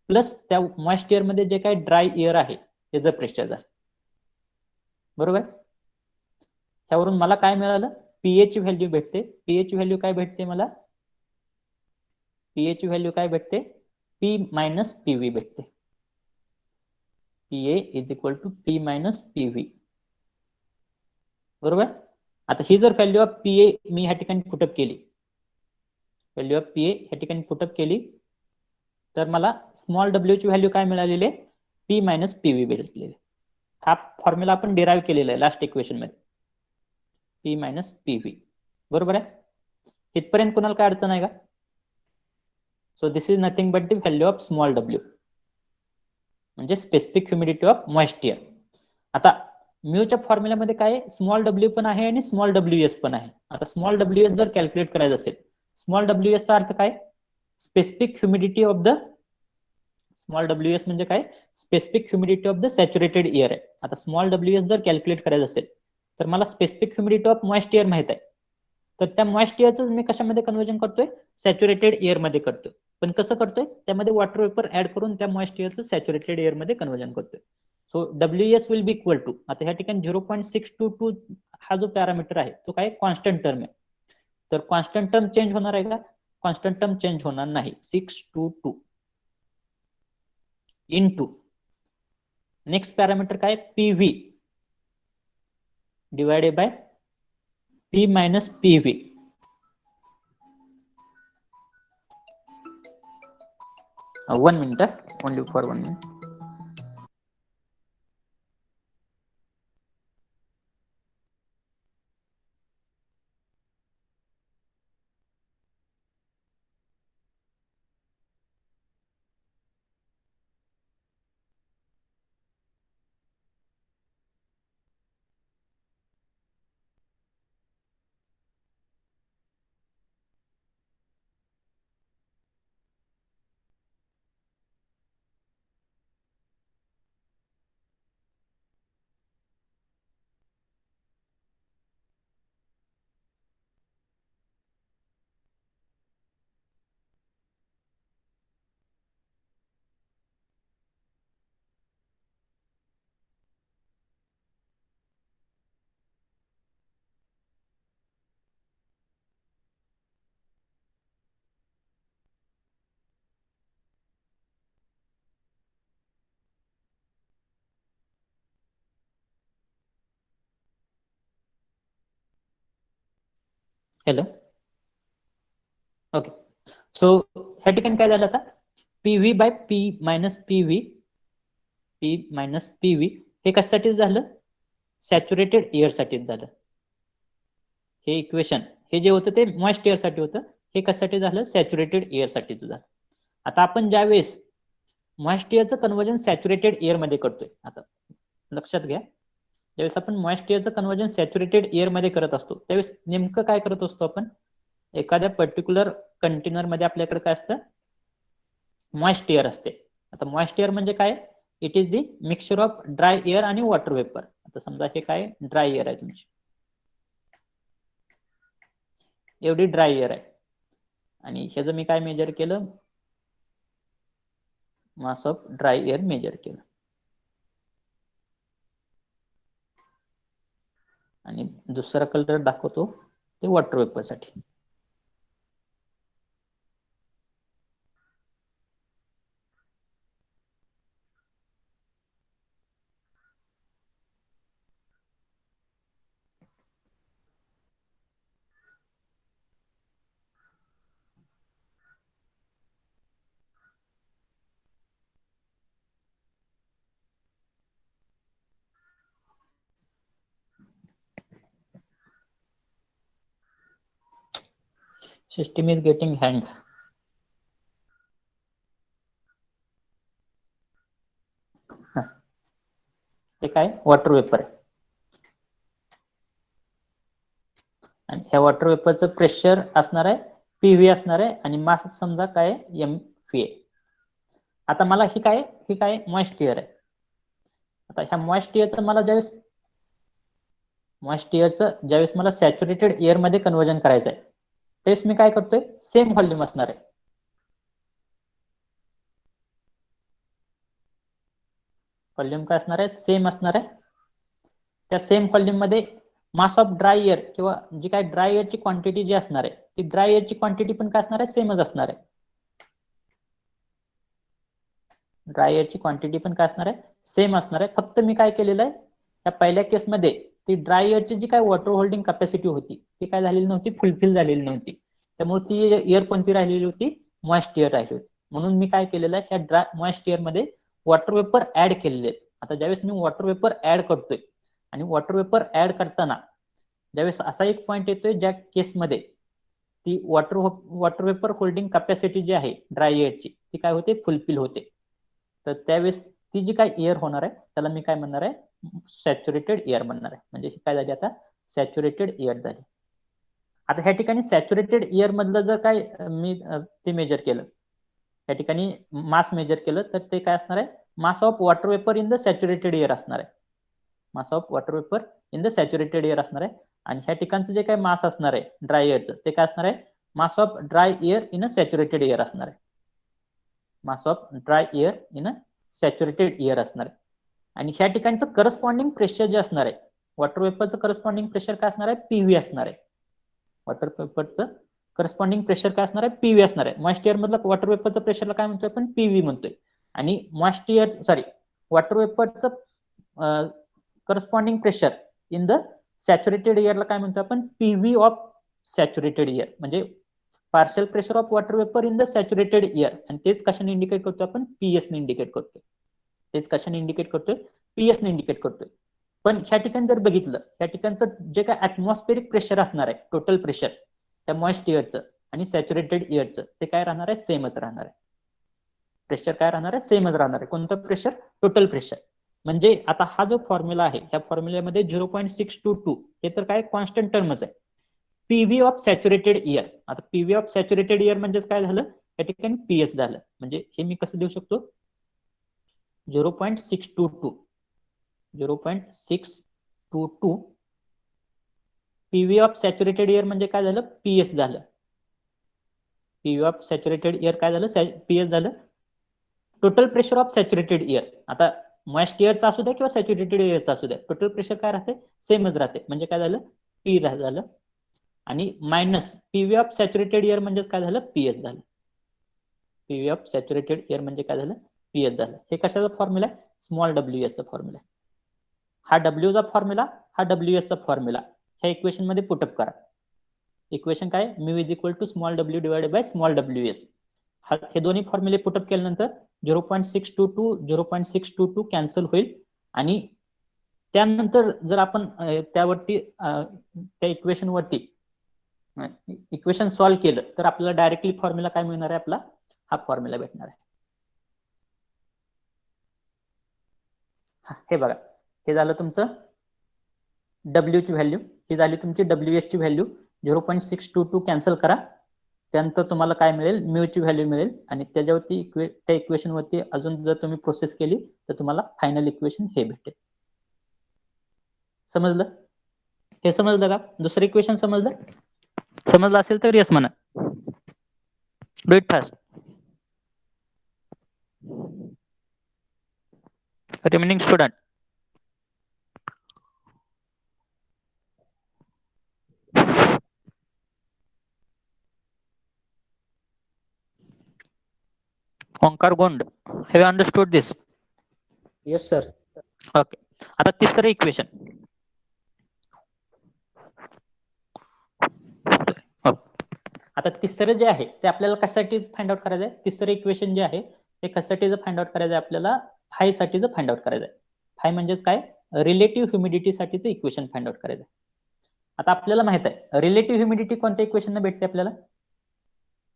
[SPEAKER 2] प्लस त्या मॉइस्ट एअर मध्ये जे काय ड्राय एअर आहे त्याचं प्रेशर झालं. बरोबर. त्यावरून मला काय मिळालं, PA ची व्हॅल्यू भेटते. PA ची व्हॅल्यू काय भेटते मला, PA ची व्हॅल्यू काय भेटते, P मायनस PV भेटते. PA is equal to P minus PV. बरोबर. आता ही जर व्हॅल्यू ऑफ PA मी ह्या ठिकाणी पुटअप केली, व्हॅल्यू ऑफ PA ह्या ठिकाणी पुटअप केली, तर मला स्मॉल डब्ल्यू ची व्हॅल्यू काय मिळालेली आहे, P मायनस PV भेटलेली. हा फॉर्म्युला आपण डिराईव्ह केलेला आहे लास्ट इक्वेशन मध्ये, P मायनस PV. बरोबर आहे. इथपर्यंत कोणाला काय अडचण आहे का. So this is nothing but the value of small W, म्हणजे specific humidity of moist air. आता म्यूच्या फॉर्म्युल्यामध्ये काय, स्मॉल डब्ल्यू पण आहे आणि स्मॉल WS पण आहे. आता स्मॉल WS जर कॅल्क्युलेट करायचं असेल, स्मॉल WS चा अर्थ काय, specific humidity of the, small WS म्हणजे काय, specific humidity of the saturated air आहे. आता स्मॉल WS जर कॅल्क्युलेट करायचं असेल तर मला specific humidity of moist air माहित आहे, तर त्या मॉइस्ट एअरचं मी कशामध्ये कन्वर्जन करतोय, सॅच्युरेटेड एअर मध्ये करतोय. पण कसं करतोय, त्यामध्ये वॉटर वेपर ऍड करून त्या मॉइस्ट एअरचं सॅच्युरेटेड एअर मध्ये कन्वर्जन करतोय. So WS will be equal to, आता ह्या ठिकाणी 0.622 हा जो पॅरामीटर आहे तो काय, कॉन्स्टंट टर्म आहे. तर कॉन्स्टंट टर्म चेंज होणार आहे का, कॉन्स्टंट टर्म चेंज होणार नाही. 622 इंटू नेक्स्ट पॅरामीटर काय, PV divided by P minus PV. One minute, only for 1 minute. Hello. Okay. So ह्या ठिकाणी काय झालं, आता PV by P minus PV, P minus PV हे कशासाठी झालं, सॅच्युरेटेड एअर साठीच झालं. हे इक्वेशन हे जे होतं ते मॉइस्ट एअर साठी होतं, हे कशासाठी झालं? सॅच्युरेटेड एअर साठीच झालं. आता आपण ज्यावेळेस मॉइस्ट एअरचं कन्व्हर्जन सॅच्युरेटेड एअर मध्ये करतोय, आता लक्षात घ्या, ज्यावेळेस आपण मॉइस्ट एअरचं कन्व्हर्जन सॅच्युरेटेड एअर मध्ये करत असतो त्यावेळेस नेमकं काय करत असतो आपण? एखाद्या पर्टिक्युलर कंटेनर मध्ये आपल्याकडे काय असतं? मॉइस्ट एअर असते. आता मॉइस्ट एअर म्हणजे काय? It is the mixture of dry air आणि वॉटर वेपर. आता समजा हे काय ड्राय एअर आहे तुमची, एवढी ड्राय एअर आहे आणि ह्याचं मी काय मेजर केलं? Mass of dry air measure केलं आणि दुसरा कलर दाखवतो ते वॉटर वेपर साठी. System is getting hang. हे काय वॉटर वेपर आहे आणि ह्या वॉटर वेपरचं प्रेशर असणार आहे पीव्ही असणार आहे आणि मास समजा काय एमव्ही आहे. आता मला ही काय मॉइस्ट एअर आहे. आता ह्या मॉइस्ट एअरचं मला ज्यावेळेस मला सॅच्युरेटेड एअर मध्ये कन्व्हर्जन करायचं आहे त्यावेळेस मी काय करतोय? सेम व्हॉल्यूम असणार आहे. व्हॉल्यूम काय असणार आहे? सेम असणार आहे. त्या सेम व्हॉल्यूम मध्ये मास ऑफ ड्राय एअर किंवा जी काय ड्राय एअरची क्वांटिटी जी असणार आहे ती ड्राय एअरची क्वांटिटी पण काय असणार आहे? सेमच असणार आहे. ड्राय एअरची क्वांटिटी पण काय असणार आहे? सेम असणार आहे. फक्त मी काय केलेलं आहे, त्या पहिल्या केसमध्ये ती ड्राय एअरची जी काय वॉटर होल्डिंग कॅपॅसिटी होती ती काय झालेली नव्हती? फुलफिल झालेली नव्हती. त्यामुळे ती एअर कोणती राहिलेली होती? मॉइस्ट एअर राहिली होती. म्हणून मी काय केलेलं आहे, ह्या मॉइस्ट एअर मध्ये वॉटर वेपर ऍड केलेले आहेत. आता ज्यावेळेस मी वॉटर वेपर ऍड करतोय आणि वॉटर वेपर ऍड करताना ज्यावेळेस असा एक पॉईंट येतोय ज्या केसमध्ये ती वॉटर वेपर होल्डिंग कॅपॅसिटी जी आहे ड्राय एअरची ती काय होते? फुलफिल होते. तर त्यावेळेस ती जी काय एअर होणार आहे त्याला मी काय म्हणणार आहे? सॅच्युरेटेड एअर म्हणणार आहे. म्हणजे काय झाली आता? सॅच्युरेटेड एअर झाली. आता ह्या ठिकाणी सॅच्युरेटेड एअर मधलं जर काय मी ते मेजर केलं, त्या ठिकाणी मास मेजर केलं तर ते काय असणार आहे? मास of water vapour in the saturated air असणार आहे. मास of water vapour in the saturated air असणार आहे. आणि ह्या ठिकाणचं जे काय मास असणार आहे ड्राय एअरचं ते काय असणार आहे? मास of dry air in a saturated air असणार आहे. मास of dry air in a saturated air असणार आहे. आणि ह्या ठिकाणचं करस्पॉन्डिंग प्रेशर जे असणार आहे वॉटर वेपरचं करस्पॉन्डिंग प्रेशर काय असणार आहे? पीव्ही असणार आहे. वॉटर वेपरचं करस्पॉन्डिंग प्रेशर काय असणार आहे? पीव्ही असणार आहे. मॉइस्ट एअर मधलं वॉटर वेपरचं प्रेशरला काय म्हणतोय आपण? पीव्ही म्हणतोय. आणि वॉटर वेपरचं corresponding pressure in the saturated एअरला काय म्हणतो आपण? PV of saturated air. म्हणजे partial pressure of water vapour in the saturated air. आणि तेच कशाने इंडिकेट करतो आपण? पीएस ने इंडिकेट करतोय. तेच कशाने इंडिकेट करतोय? पीएस ने इंडिकेट करतोय. पण ह्या ठिकाणी जर बघितलं त्या ठिकाणचं जे काय ऍटमॉस्फेरिक प्रेशर असणार आहे टोटल प्रेशर त्या मॉइस्ट एअरचं आणि सॅच्युरेटेड एअरचं ते काय राहणार आहे? सेमच राहणार आहे. प्रेशर काय राहणार आहे? सेमच राहणार आहे. कोणतं प्रेशर? Total pressure. म्हणजे आता हा जो फॉर्म्युला आहे त्या फॉर्म्युल्यामध्ये 0.622 हे तर काय कॉन्स्टंट टर्मच आहे. PV of saturated air. आता पीव्ही ऑफ सॅच्युरेटेड एअर म्हणजेच काय झालं? या ठिकाणी पीएस झालं. म्हणजे हे मी कसं देऊ शकतो? 0.622 पीव्ही ऑफ सॅच्युरेटेड एअर म्हणजे काय झालं? पीएस झालं. पीव्ही ऑफ सॅच्युरेटेड एअर काय झालं? पीएस झालं. Total pressure of saturated air. आता मॉइस्ट एअरचा असू द्या किंवा सॅच्युरेटेड एअरचा असू द्या टोटल प्रेशर काय राहते? सेमच राहते. म्हणजे काय झालं? पी झालं. आणि minus PV of saturated air म्हणजे काय झालं? पीएस झालं. पीव्ही ऑफ सॅच्युरेटेड एअर म्हणजे काय झालं? पीएस झालं. हे कशाचा फॉर्म्युला आहे? स्मॉल डब्ल्यू एसचा फॉर्म्युला आहे. हा डब्ल्यूचा फॉर्म्युला, हा डब्ल्यू एसचा फॉर्म्युला ह्या इक्वेशन मध्ये पुटअप करा. इक्वेशन काय? Mu is equal to small W divided by small W S. हे दोन्ही फॉर्म्युले पुटअप केल्यानंतर 0.622 कॅन्सल होईल आणि त्यानंतर जर आपण त्यावरती त्या इक्वेशन वरती इक्वेशन सॉल्व्ह केलं तर आपल्याला डायरेक्टली फॉर्म्युला काय मिळणार आहे, आपला हा फॉर्म्युला भेटणार आहे. हे बघा, हे झालं तुमचं डब्ल्यू ची व्हॅल्यू, ही झाली तुमची डब्ल्यू ची व्हॅल्यू. 0.622 कॅन्सल करा, त्यानंतर तुम्हाला काय मिळेल, म्यू ची व्हॅल्यू मिळेल. आणि त्याच्यावरती त्या इक्वेशन वरती अजून जर तुम्ही प्रोसेस केली तर तुम्हाला फायनल इक्वेशन हे भेटेल. समजलं? हे समजलं का? दुसरं इक्वेशन समजलं? समजलं असेल तर येस म्हणा. Do it fast. Remaining student. Omkar Gond, have you understood this?
[SPEAKER 3] Yes, sir.
[SPEAKER 2] Okay. आता तिसरं इक्वेशन. आता तिसरं जे आहे ते आपल्याला कशासाठी फाइंड आउट करायचं आहे? तिसरं इक्वेशन जे आहे ते कशासाठी फाइंड आउट करायचं आहे आपल्याला? फाय साठीच फाइंड आउट करायचं आहे. फाय म्हणजेच काय? रिलेटिव्ह ह्युमिडिटी साठीचं इक्वेशन फाइंड आउट करायचं आहे. आता आपल्याला माहित आहे रिलेटिव्ह ह्युमिडिटी कोणत्या इक्वेशन भेटते आपल्याला?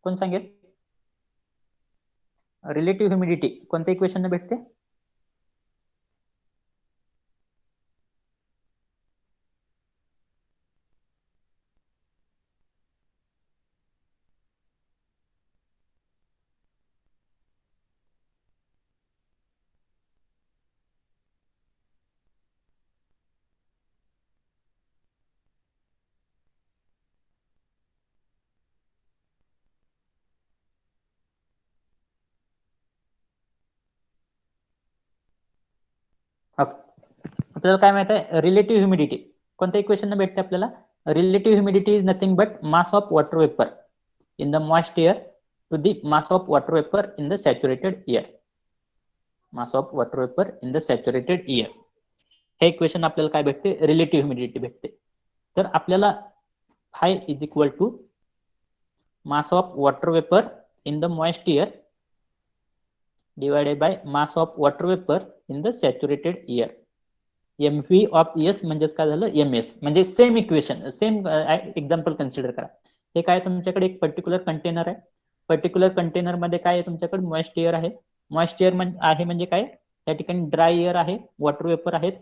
[SPEAKER 2] कोण सांगेल? रिलेटिव्ह ह्युमिडिटी कोणत्या इक्वेशन भेटते? आपल्याला काय माहित आहे? रिलेटिव्ह ह्युमिडिटी कोणत्या इक्वेशन भेटते आपल्याला? Relative humidity is nothing but mass of water vapour in the moist air to the mass of water vapour in the saturated air. Mass of water vapour in the saturated air हे equation आपल्याला काय भेटते? Relative humidity भेटते. तर आपल्याला phi is equal to mass of water vapour in the moist air divided by mass of water vapor in the saturated air. mv of s म्हणजेच काय झालं? ms. म्हणजे same equation, same example consider करा. हे काय, तुमच्याकडे एक particular container आहे. Particular container मध्ये काय आहे? तुमच्याकडे मॉइस्ट एअर आहे. मॉइस्ट एअर आहे म्हणजे काय? या ठिकाणी ड्राय एअर आहे, वॉटर वेपर आहेत.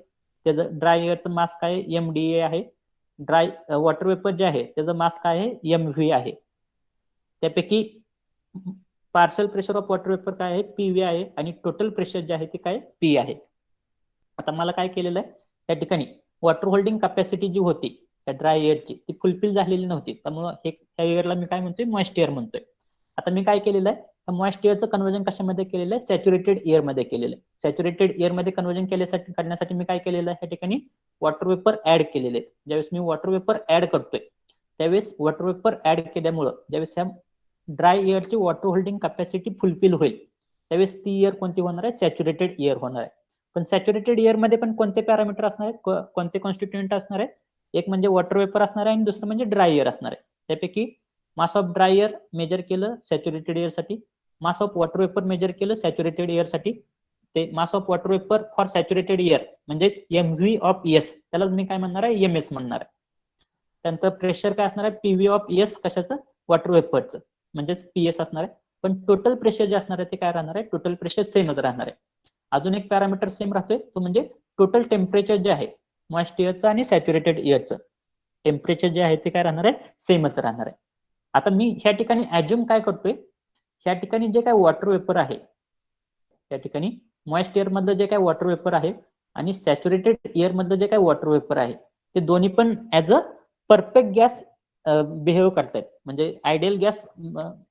[SPEAKER 2] त्याचं ड्राय एअरचं मास काय? mda आहे. ड्राय वॉटर वेपर जे आहे त्याचं मास काय आहे? mv आहे. त्यापैकी partial pressure of water vapour काय आहे? पीव्ही आहे. आणि टोटल प्रेशर जे आहे ते काय? पी आहे. आता मला काय केलेलं आहे, त्या ठिकाणी वॉटर होल्डिंग कॅपॅसिटी जी होती त्या ड्राय एअरची ती फुलफिल झालेली नव्हती. त्यामुळे ह्या एअरला मी काय म्हणतोय? मॉइस्ट एअर म्हणतोय. आता मी काय केलेलं आहे, मॉइस्ट एअरचं कन्व्हर्जन कशामध्ये केलेलं आहे? सॅच्युरेटेड एअर मध्ये केलेलं आहे. सॅच्युरेटेड एअर मध्ये कन्व्हर्जन करण्यासाठी मी काय केलेलं आहे? या ठिकाणी वॉटर वेपर ऍड केलेले आहेत. ज्यावेळेस मी वॉटर वेपर ऍड करतोय त्यावेळेस वॉटर वेपर ऍड केल्यामुळं ज्यावेळेस ड्राय एअरची वॉटर होल्डिंग कॅपॅसिटी फुलफिल होईल त्यावेळेस ती एअर कोणती होणार आहे? सॅच्युरेटेड एअर होणार आहे. पण सॅच्युरेटेड एअर मध्ये पण कोणते पॅरामीटर असणार आहेत? कोणते कॉन्स्टिट्युएंट असणार आहेत? एक म्हणजे वॉटर वेपर असणार आहे आणि दुसरं म्हणजे ड्राय एअर असणार आहे. त्यापैकी mass of dry air measure केलं सॅच्युरेटेड एअर साठी, mass of water vapour measure केलं सॅच्युरेटेड एअर साठी. ते mass of water vapour for saturated air म्हणजेच mv ऑफ एस, त्यालाच मी काय म्हणणार आहे? ms म्हणणार आहे. त्यानंतर प्रेशर काय असणार आहे? पीव्ही ऑफ एस, कशाचं? वॉटर वेपरचं, म्हणजेच पीएस असणार आहे. पण टोटल प्रेशर जे असणार आहे ते काय राहणार आहे? टोटल प्रेशर सेमच राहणार आहे. अजून एक पॅरामीटर सेम राहतोय तो म्हणजे टोटल टेम्परेचर जे आहे मॉइस्ट एअरचं आणि सॅच्युरेटेड एअरचं टेम्परेचर जे आहे ते काय राहणार आहे? सेमच राहणार आहे. आता मी ह्या ठिकाणी ऍज्युम काय करतोय, ह्या ठिकाणी जे काय वॉटर वेपर आहे त्या ठिकाणी मॉइस्ट एअर मधलं जे काय वॉटर वेपर आहे आणि सॅच्युरेटेड एअर मधलं जे काय वॉटर वेपर आहे ते दोन्ही पण as a perfect gas behave करतायत, म्हणजे आयडियल गॅस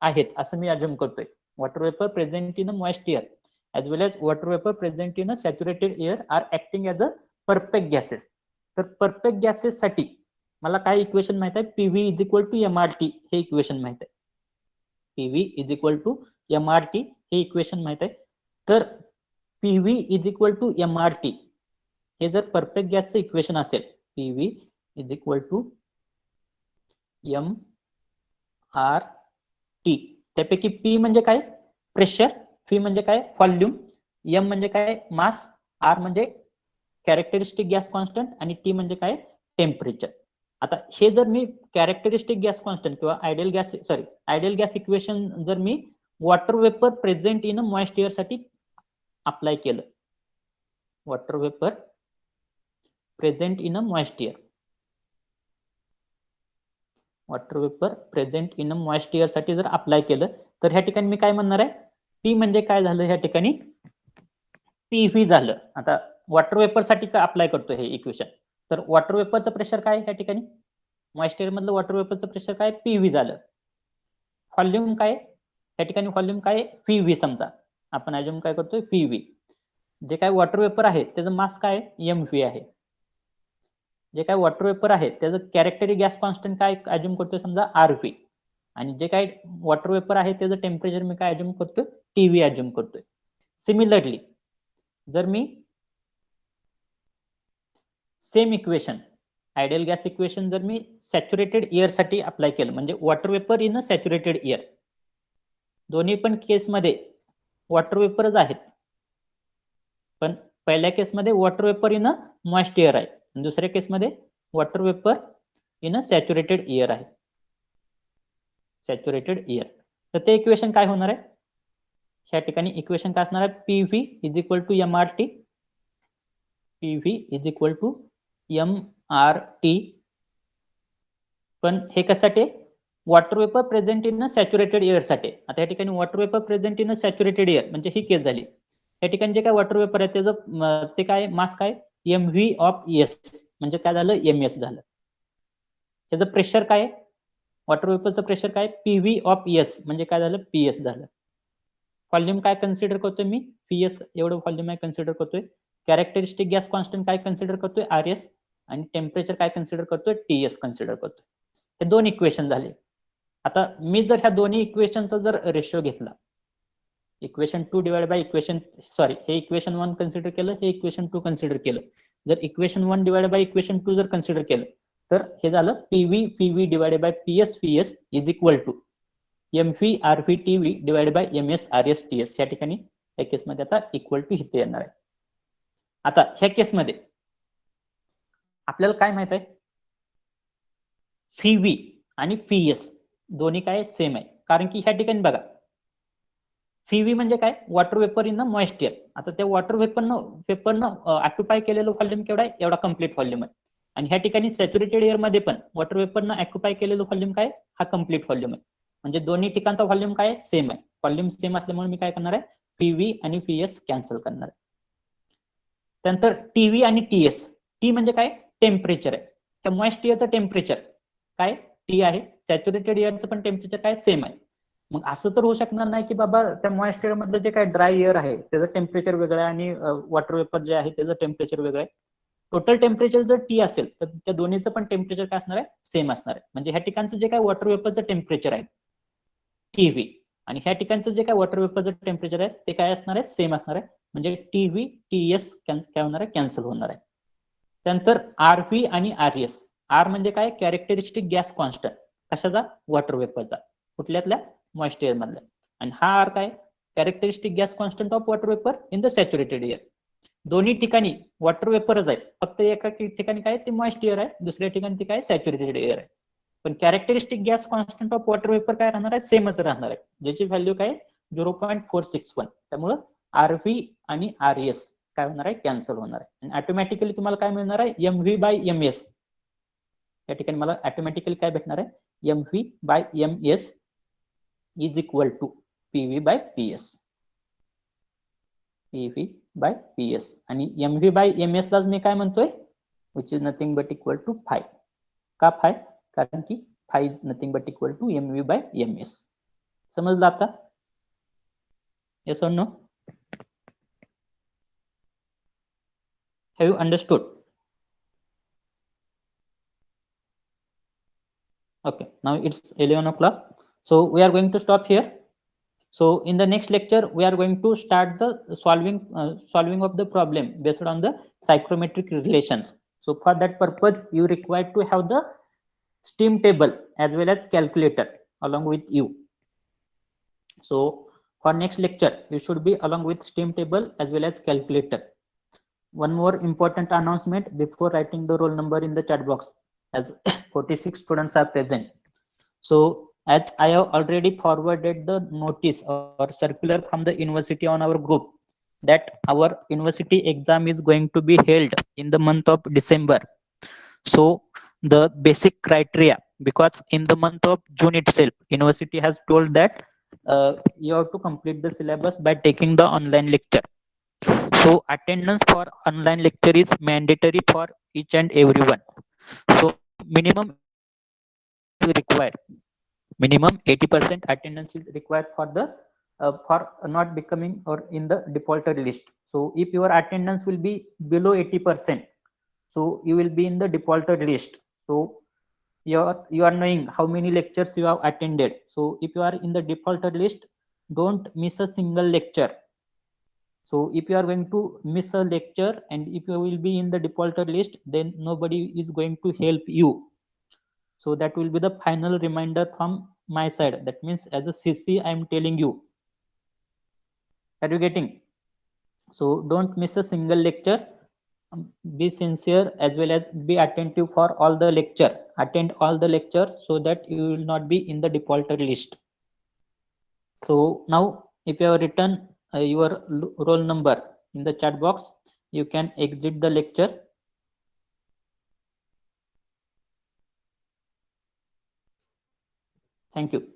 [SPEAKER 2] आहेत असं मी अज्युम करतोय. Water vapour present in a moist air as well as water vapor present in a saturated air are acting as a perfect gases. तर perfect gases साठी मला काय equation माहित आहे? PV is equal to mrt हे equation माहित आहे. PV is equal to mrt हे इक्वेशन माहित आहे. तर PV is equal to mrt हे जर परफेक्ट गॅसचं इक्वेशन असेल, PV is equal to mrt, त्यापैकी पी म्हणजे काय? प्रेशर, व्ही म्हणजे काय? व्हॉल्यूम, एम म्हणजे काय? मास, आर म्हणजे कॅरेक्टरिस्टिक गॅस कॉन्स्टंट आणि टी म्हणजे काय टेम्परेचर. आता हे जर मी कॅरेक्टरिस्टिक गॅस कॉन्स्टंट किंवा आयडियल गॅस इक्वेशन जर मी water vapour present in a moist air साठी अप्लाय केलं, water vapour present in a moist air, water vapour present in a moist air साठी जर अप्लाय केलं तर ह्या ठिकाणी मी काय म्हणणार आहे, टी म्हणजे काय झालं ह्या ठिकाणी पीव्ही झालं. आता वॉटर वेपर साठी काय अप्लाय करतो हे इक्वेशन, तर वॉटर वेपरचं प्रेशर काय ह्या ठिकाणी मॉइस्ट एअर मधलं वॉटर वेपरचं प्रेशर काय पीव्ही झालं. व्हॉल्यूम काय या ठिकाणी व्हॉल्यूम काय व्हीव्ही समजा, आपण अजून काय करतोय व्हीव्ही. जे काय वॉटर वेपर आहे त्याचं मास काय एमव्ही आहे. जे काय वॉटर वेपर आहे त्याचं कॅरेक्टरिस्टिक गॅस कॉन्स्टंट काय अज्युम करतोय समजा आरव्ही, आणि जे काय वॉटर वेपर आहे त्याचं टेम्परेचर मी काय अज्युम करतोय टीव्ही अज्युम करतोय. सिमिलरली जर मी same equation ideal gas equation जर मी सॅच्युरेटेड एअर साठी अप्लाय केलं, म्हणजे water vapour in a saturated air, दोन्ही पण केसमध्ये वॉटर वेपरच आहेत, पण पहिल्या केसमध्ये water vapour in a moist air आहे, दुसऱ्या केसमध्ये water vapour in a saturated air आहे, सॅच्युरेटेड एअर. तर ते इक्वेशन काय होणार आहे, ह्या ठिकाणी इक्वेशन काय असणार आहे PV is equal to MRT, PV is equal to MRT. पण हे कशासाठी water vapour present in a saturated air साठी. आता या ठिकाणी water vapour present in a saturated air म्हणजे ही केस झाली. या ठिकाणी जे काय वॉटर वेपर आहे त्याचं ते काय मास काय एमव्ही ऑफ एस, म्हणजे काय झालं एमएस झालं. त्याचं प्रेशर काय वॉटर वेपरचं प्रेशर काय पीव्ही ऑफ एस, म्हणजे काय झालं पीएस झालं. व्हॉल्यूम काय कन्सिडर करतोय मी पीएस एवढं व्हॉल्यूम आहे कन्सिडर करतोय. कॅरेक्टरिस्टिक गॅस कॉन्स्टंट काय कन्सिडर करतोय आरएस, आणि टेम्परेचर काय कन्सिडर करतोय टीएस कन्सिडर करतोय. हे दोन इक्वेशन झाले. आता मी जर ह्या दोन्ही इक्वेशनचा जर रेशो घेतला, इक्वेशन 2 डिवाइड बाय इक्वेशन हे इक्वेशन 1 कन्सिडर केलं, हे इक्वेशन 2 कन्सिडर केलं. जर इक्वेशन 1 डिवाइड बाय इक्वेशन 2 जर कन्सिडर केलं तर हे झालं PV PV divide by PS PS is equal to MV RV TV divide by MS RS TS. या ठिकाणी या केसमध्ये आता इक्वल टू इथे येणार आहे. आता ह्या केसमध्ये आपल्याला काय माहित आहे व्हीव्ही आणि पीएस दोन्ही काय सेम आहे, कारण की ह्या ठिकाणी बघा व्हीव्ही म्हणजे काय water vapour in a moist air. आता त्या वॉटर वेपरनं ऑक्युपाय केलेलं व्हॉल्यूम केवढा आहे एवढा कम्प्लीट व्हॉल्यूम आहे, आणि ह्या ठिकाणी सॅच्युरेटेड एअर मध्ये पण वॉटर वेपरनं ऑक्युपाय केलेलं व्हॉल्यूम काय हा कम्प्लीट व्हॉल्यूम आहे. म्हणजे दोन्ही ठिकाणचा व्हॉल्यूम काय सेम आहे. व्हॉल्यूम सेम असल्यामुळे मी काय करणार आहे पीव्ही आणि पीएस कॅन्सल करणार आहे. त्यानंतर टीव्ही आणि टीएस, टी म्हणजे काय टेम्परेचर आहे. त्या मॉइस्ट एअरचं टेम्परेचर काय टी आहे, सॅच्युरेटेड एअरचं पण टेम्परेचर काय सेम आहे. मग असं तर होऊ शकणार नाही की बाबा त्या मॉइस्ट एअर मधलं जे काय ड्राय एअर आहे त्याचं टेम्परेचर वेगळं आहे आणि वॉटर वेपर जे आहे त्याचं टेम्परेचर वेगळं आहे. टोटल टेम्परेचर जर टी असेल तर त्या दोन्हीचं पण टेम्परेचर काय असणार आहे सेम असणार आहे. म्हणजे ह्या ठिकाणचं जे काय वॉटर वेपरचं टेम्परेचर आहे टीव्ही, आणि ह्या ठिकाणचं जे काय वॉटर वेपरचं टेम्परेचर आहे ते काय असणार आहे सेम असणार आहे. म्हणजे टीव्ही टीएस काय होणार आहे कॅन्सल होणार आहे. त्यानंतर आरव्ही आणि आरएस, आर म्हणजे काय कॅरेक्टरिस्टिक गॅस कॉन्स्टंट कशाचा वॉटर वेपरचा, कुठल्यातल्या मॉइस्ट एअर मधल्या, आणि हा आर काय characteristic gas constant of water vapour in the saturated air. दोन्ही ठिकाणी वॉटर वेपरच आहे, फक्त एका ठिकाणी काय ते मॉइस्ट एअर आहे, दुसऱ्या ठिकाणी ते काय सॅच्युरेटेड एअर आहे. पण characteristic gas constant of water vapour काय राहणार आहे सेमच राहणार आहे, ज्याची व्हॅल्यू काय 0.461. त्यामुळे आरव्ही आणि आरएस काय होणार आहे कॅन्सल होणार आहे, आणि ऑटोमॅटिकली तुम्हाला काय मिळणार आहे एमव्ही बाय एमएस. या ठिकाणी मला ऑटोमॅटिकली काय भेटणार आहे MV by MS is equal to PV by PS, PV by PS. आणि एमव्ही बाय एमएस लाच मी काय म्हणतोय which is nothing but equal to 5. का 5? कारण की 5 is nothing but equal to MV by MS. समजलं आता? Yes or no? Have you understood? Okay, now it's 11 o'clock. So we are going to stop here. So in the next lecture, we are going to start the solving of the problem based on the psychrometric relations. So for that purpose, you require to have the steam table as well as calculator along with you. So for next lecture, you should be along with steam table as well as calculator. one more important announcement before writing the roll number in the chat box, as 46 students are present. So as I have already forwarded the notice or circular from the university on our group that our university exam is going to be held in the month of December. So the basic criteria, because in the month of June itself, university has told that you have to complete the syllabus by taking the online lecture. So attendance for online lecture is mandatory for each and everyone. So minimum 80% attendance is required. Minimum 80% attendance is required for not becoming or in the defaulter list. So if your attendance will be below 80%, so you will be in the defaulter list. So you are knowing how many lectures you have attended. So if you are in the defaulter list, don't miss a single lecture. So if you are going to miss a lecture and if you will be in the defaulter list, then nobody is going to help you. So that will be the final reminder from my side. That means as a CC, I am telling you. Are you getting? So don't miss a single lecture. Be sincere as well as be attentive for all the lecture. Attend all the lecture so that you will not be in the defaulter list. So now if you have written your roll number in the chat box, you can exit the lecture. Thank you.